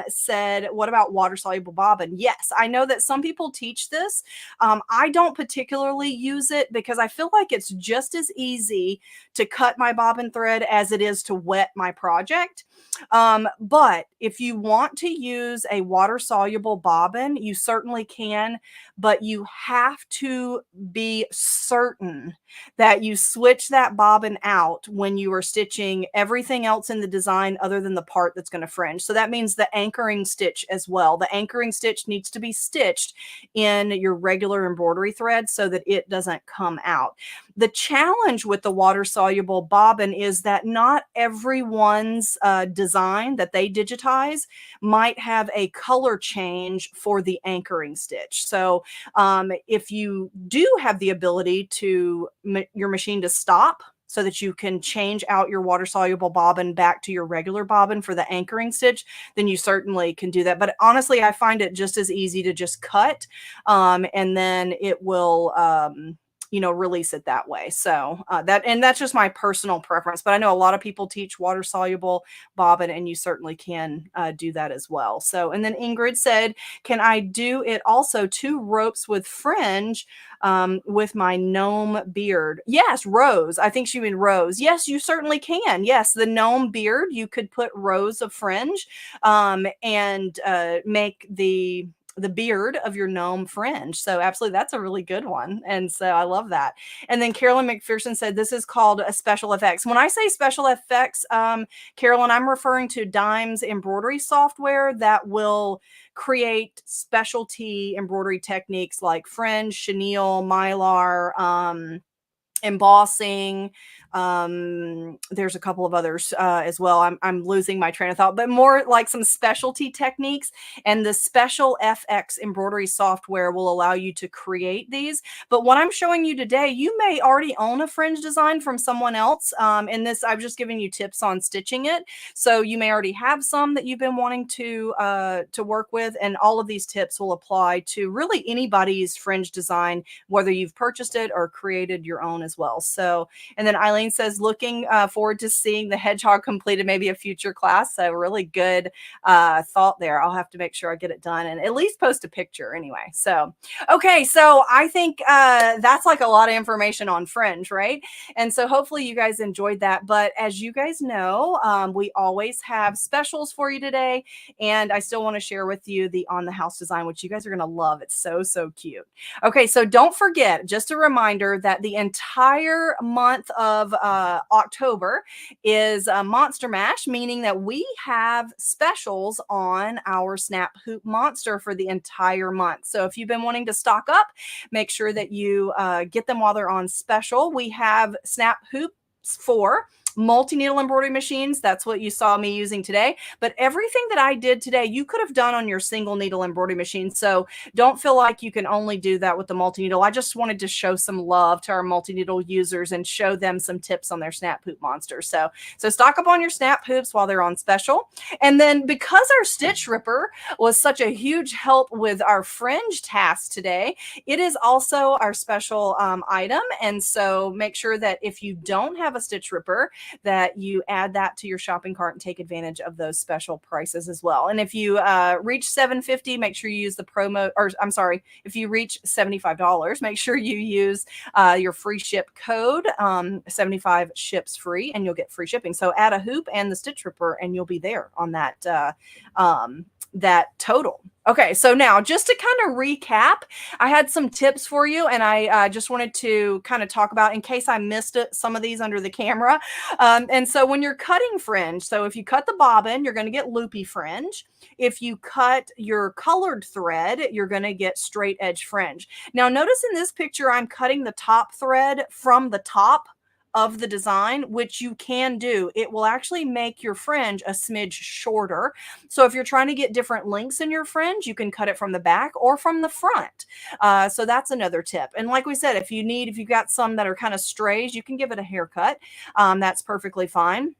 said, what about water soluble bobbin? Yes, I know that some people teach this. I don't particularly use it because I feel like it's just as easy to cut my bobbin thread as it is to wet my project. But if you want to use a water soluble bobbin, you certainly can, but you have to be certain that you switch that bobbin out when you are stitching everything else in the design other than the part that's going to fringe. So that means the anchoring stitch as well. The anchoring stitch needs to be stitched in your regular embroidery thread so that it doesn't come out. The challenge with the water soluble bobbin is that not everyone's design that they digitize might have a color change for the anchoring stitch. So if you do have the ability to your machine to stop so that you can change out your water soluble bobbin back to your regular bobbin for the anchoring stitch, then you certainly can do that. But honestly, I find it just as easy to just cut, and then it will release it that way. So that's just my personal preference. But I know a lot of people teach water soluble bobbin, and you certainly can do that as well. So, and then Ingrid said, can I do it also 2 ropes with fringe with my gnome beard? Yes, rows. I think she meant rows. Yes, you certainly can. Yes, the gnome beard, you could put rows of fringe and make the beard of your gnome fringe. So absolutely, that's a really good one. And so I love that. And then Carolyn McPherson said, this is called a special effects. When I say special effects, Carolyn, I'm referring to Dime's embroidery software that will create specialty embroidery techniques like fringe, chenille, mylar, embossing. There's a couple of others as well. I'm losing my train of thought, but more like some specialty techniques. And the special FX embroidery software will allow you to create these. But what I'm showing you today, you may already own a fringe design from someone else. And this, I've just given you tips on stitching it. So you may already have some that you've been wanting to work with. And all of these tips will apply to really anybody's fringe design, whether you've purchased it or created your own as well. So, and then Eileen says, looking forward to seeing the hedgehog completed, maybe a future class. So really good thought there. I'll have to make sure I get it done and at least post a picture anyway. So, okay. So I think that's like a lot of information on fringe, right? And so hopefully you guys enjoyed that. But as you guys know, we always have specials for you today. And I still want to share with you the on the house design, which you guys are going to love. It's so, so cute. Okay. So don't forget, just a reminder that the entire month of October is Monster Mash, meaning that we have specials on our Snap Hoop Monster for the entire month. So if you've been wanting to stock up, make sure that you get them while they're on special. We have Snap Hoops for multi-needle embroidery machines. That's what you saw me using today. But everything that I did today, you could have done on your single needle embroidery machine. So don't feel like you can only do that with the multi-needle. I just wanted to show some love to our multi-needle users and show them some tips on their Snap Hoop Monster. So stock up on your Snap Hoops while they're on special. And then because our Stitch Ripper was such a huge help with our fringe task today, it is also our special item. And so make sure that if you don't have a Stitch Ripper, that you add that to your shopping cart and take advantage of those special prices as well. And if you reach $750, make sure you use the promo, or I'm sorry, if you reach $75, make sure you use your free ship code. 75 ships free, and you'll get free shipping. So add a hoop and the Stitch Ripper, and you'll be there on that that total. Okay, so now just to kind of recap, I had some tips for you, and I just wanted to kind of talk about in case I missed some of these under the camera. And so when you're cutting fringe, so if you cut the bobbin, you're going to get loopy fringe. If you cut your colored thread, you're going to get straight edge fringe. Now notice in this picture, I'm cutting the top thread from the top of the design, which you can do. It will actually make your fringe a smidge shorter. So if you're trying to get different lengths in your fringe, you can cut it from the back or from the front. So that's another tip. And like we said, if you've got some that are kind of strays, you can give it a haircut. That's perfectly fine.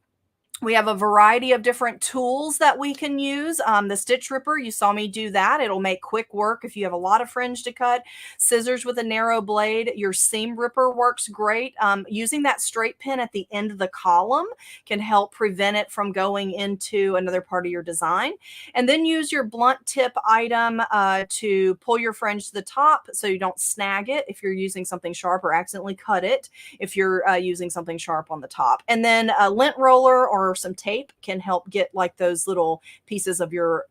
We have a variety of different tools that we can use. The Stitch Ripper, you saw me do that. It'll make quick work if you have a lot of fringe to cut. Scissors with a narrow blade. Your seam ripper works great. Using that straight pin at the end of the column can help prevent it from going into another part of your design. And then use your blunt tip item to pull your fringe to the top so you don't snag it if you're using something sharp, or accidentally cut it if you're using something sharp on the top. And then a lint roller or some tape can help get like those little pieces of your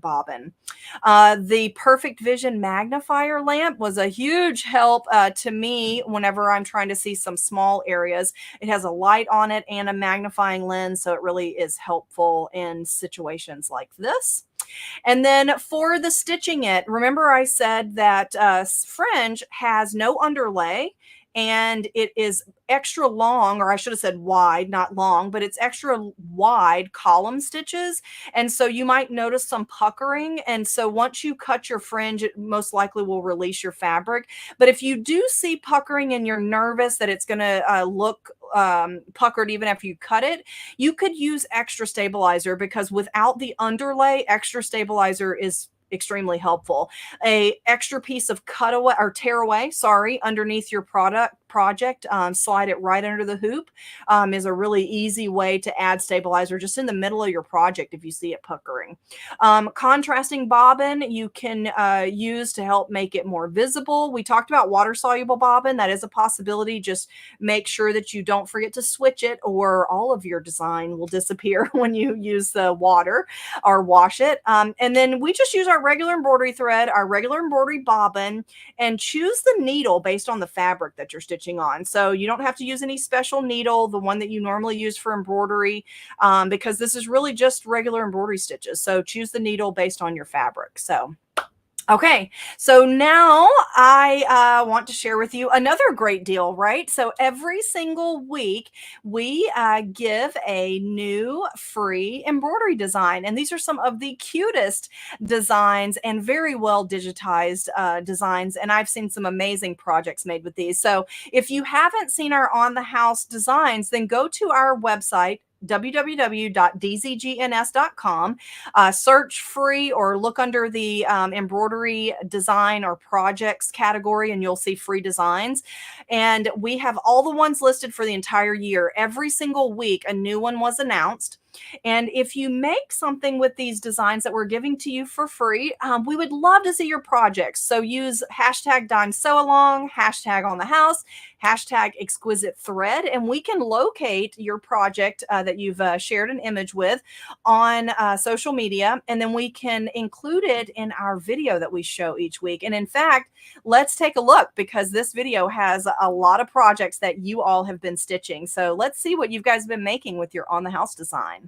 bobbin. The Perfect Vision magnifier lamp was a huge help to me whenever I'm trying to see some small areas. It has a light on it and a magnifying lens, so it really is helpful in situations like this. And then for the stitching it, remember I said that fringe has no underlay, and it is extra long, or I should have said wide, not long, but it's extra wide column stitches. And so you might notice some puckering. And so once you cut your fringe, it most likely will release your fabric. But if you do see puckering and you're nervous that it's going to look puckered even after you cut it, you could use extra stabilizer, because without the underlay, extra stabilizer is extremely helpful. A extra piece of cutaway or tearaway, sorry, underneath your project, slide it right under the hoop, is a really easy way to add stabilizer just in the middle of your project if you see it puckering. Contrasting bobbin you can use to help make it more visible. We talked about water soluble bobbin. That is a possibility. Just make sure that you don't forget to switch it, or all of your design will disappear when you use the water or wash it. And then we just use our regular embroidery thread, our regular embroidery bobbin, and choose the needle based on the fabric that you're stitching on. So you don't have to use any special needle, the one that you normally use for embroidery, because this is really just regular embroidery stitches. So choose the needle based on your fabric. So okay, so now I want to share with you another great deal, right? So every single week, we give a new free embroidery design. And these are some of the cutest designs and very well digitized designs. And I've seen some amazing projects made with these. So if you haven't seen our on the house designs, then go to our website, www.dzgns.com. Search free or look under the embroidery design or projects category, and you'll see free designs. And we have all the ones listed for the entire year. Every single week, a new one was announced. And if you make something with these designs that we're giving to you for free, we would love to see your projects. So use hashtag Dime Sew Along, hashtag On the House, hashtag Exquisite Thread, and we can locate your project that you've shared an image with on social media, and then we can include it in our video that we show each week. And in fact, let's take a look, because this video has a lot of projects that you all have been stitching. So let's see what you guys have been making with your on the house design.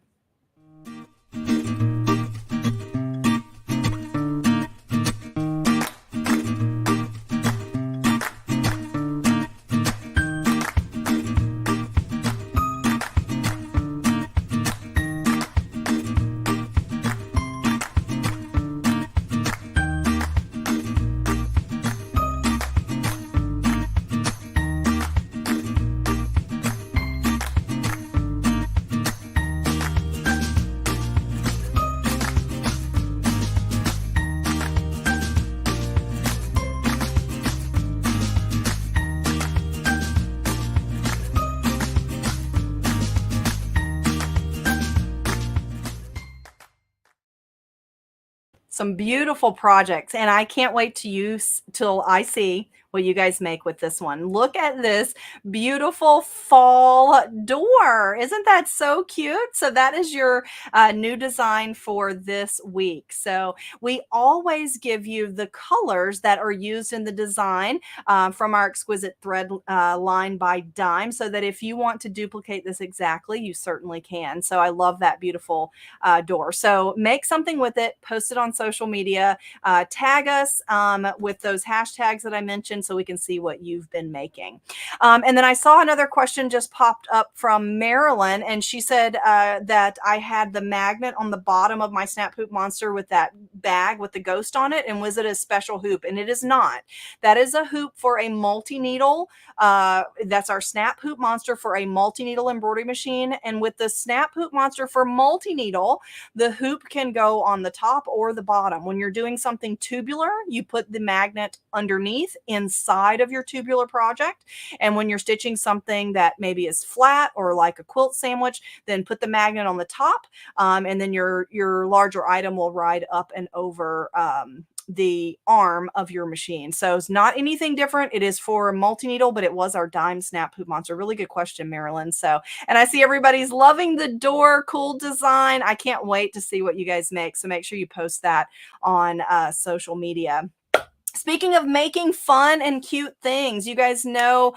Some beautiful projects, and I can't wait to use till I see what you guys make with this one. Look at this beautiful fall door. Isn't that so cute? So that is your new design for this week. So we always give you the colors that are used in the design from our Exquisite Thread line by Dime, so that if you want to duplicate this exactly, you certainly can. So I love that beautiful door. So make something with it, post it on social media, tag us with those hashtags that I mentioned, so we can see what you've been making. And then I saw another question just popped up from Marilyn, and she said that I had the magnet on the bottom of my Snap Hoop Monster with that bag with the ghost on it, and was it a special hoop? And it is not. That is a hoop for a multi-needle. That's our Snap Hoop Monster for a multi-needle embroidery machine. And with the Snap Hoop Monster for multi-needle, the hoop can go on the top or the bottom. When you're doing something tubular, you put the magnet underneath inside of your tubular project. And when you're stitching something that maybe is flat or like a quilt sandwich, then put the magnet on the top, and then your larger item will ride up and over the arm of your machine. So it's not anything different. It is for multi-needle, but it was our Dime Snap Hoop Monster. Really good question, Marilyn. So, and I see everybody's loving the door. Cool design. I can't wait to see what you guys make. So make sure you post that on social media. Speaking of making fun and cute things, you guys know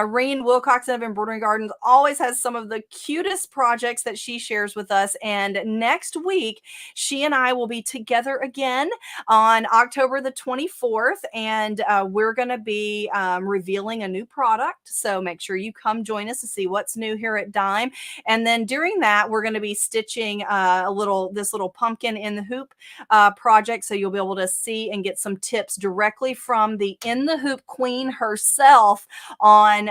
Reen Wilcoxon of Embroidery Gardens always has some of the cutest projects that she shares with us. And next week, she and I will be together again on October the 24th. And we're going to be revealing a new product. So make sure you come join us to see what's new here at Dime. And then during that, we're going to be stitching this little pumpkin in the hoop project. So you'll be able to see and get some tips directly directly from the In the Hoop queen herself on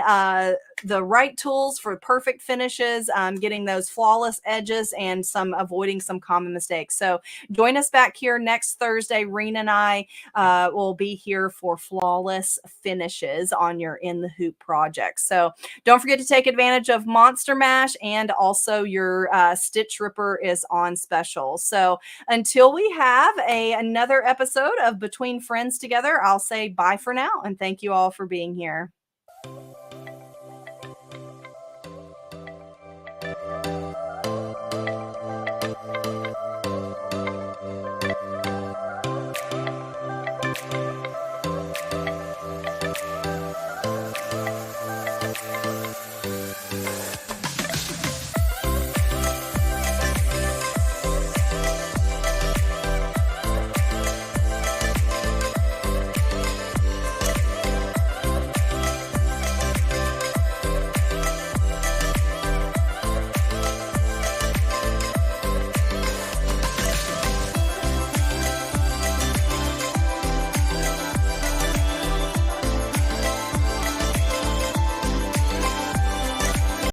the right tools for perfect finishes, getting those flawless edges, and some avoiding some common mistakes. So join us back here next Thursday. Rena and I will be here for flawless finishes on your In the Hoop project. So don't forget to take advantage of Monster Mash, and also your Stitch Ripper is on special. So until we have another episode of Between Friends together, I'll say bye for now, and thank you all for being here.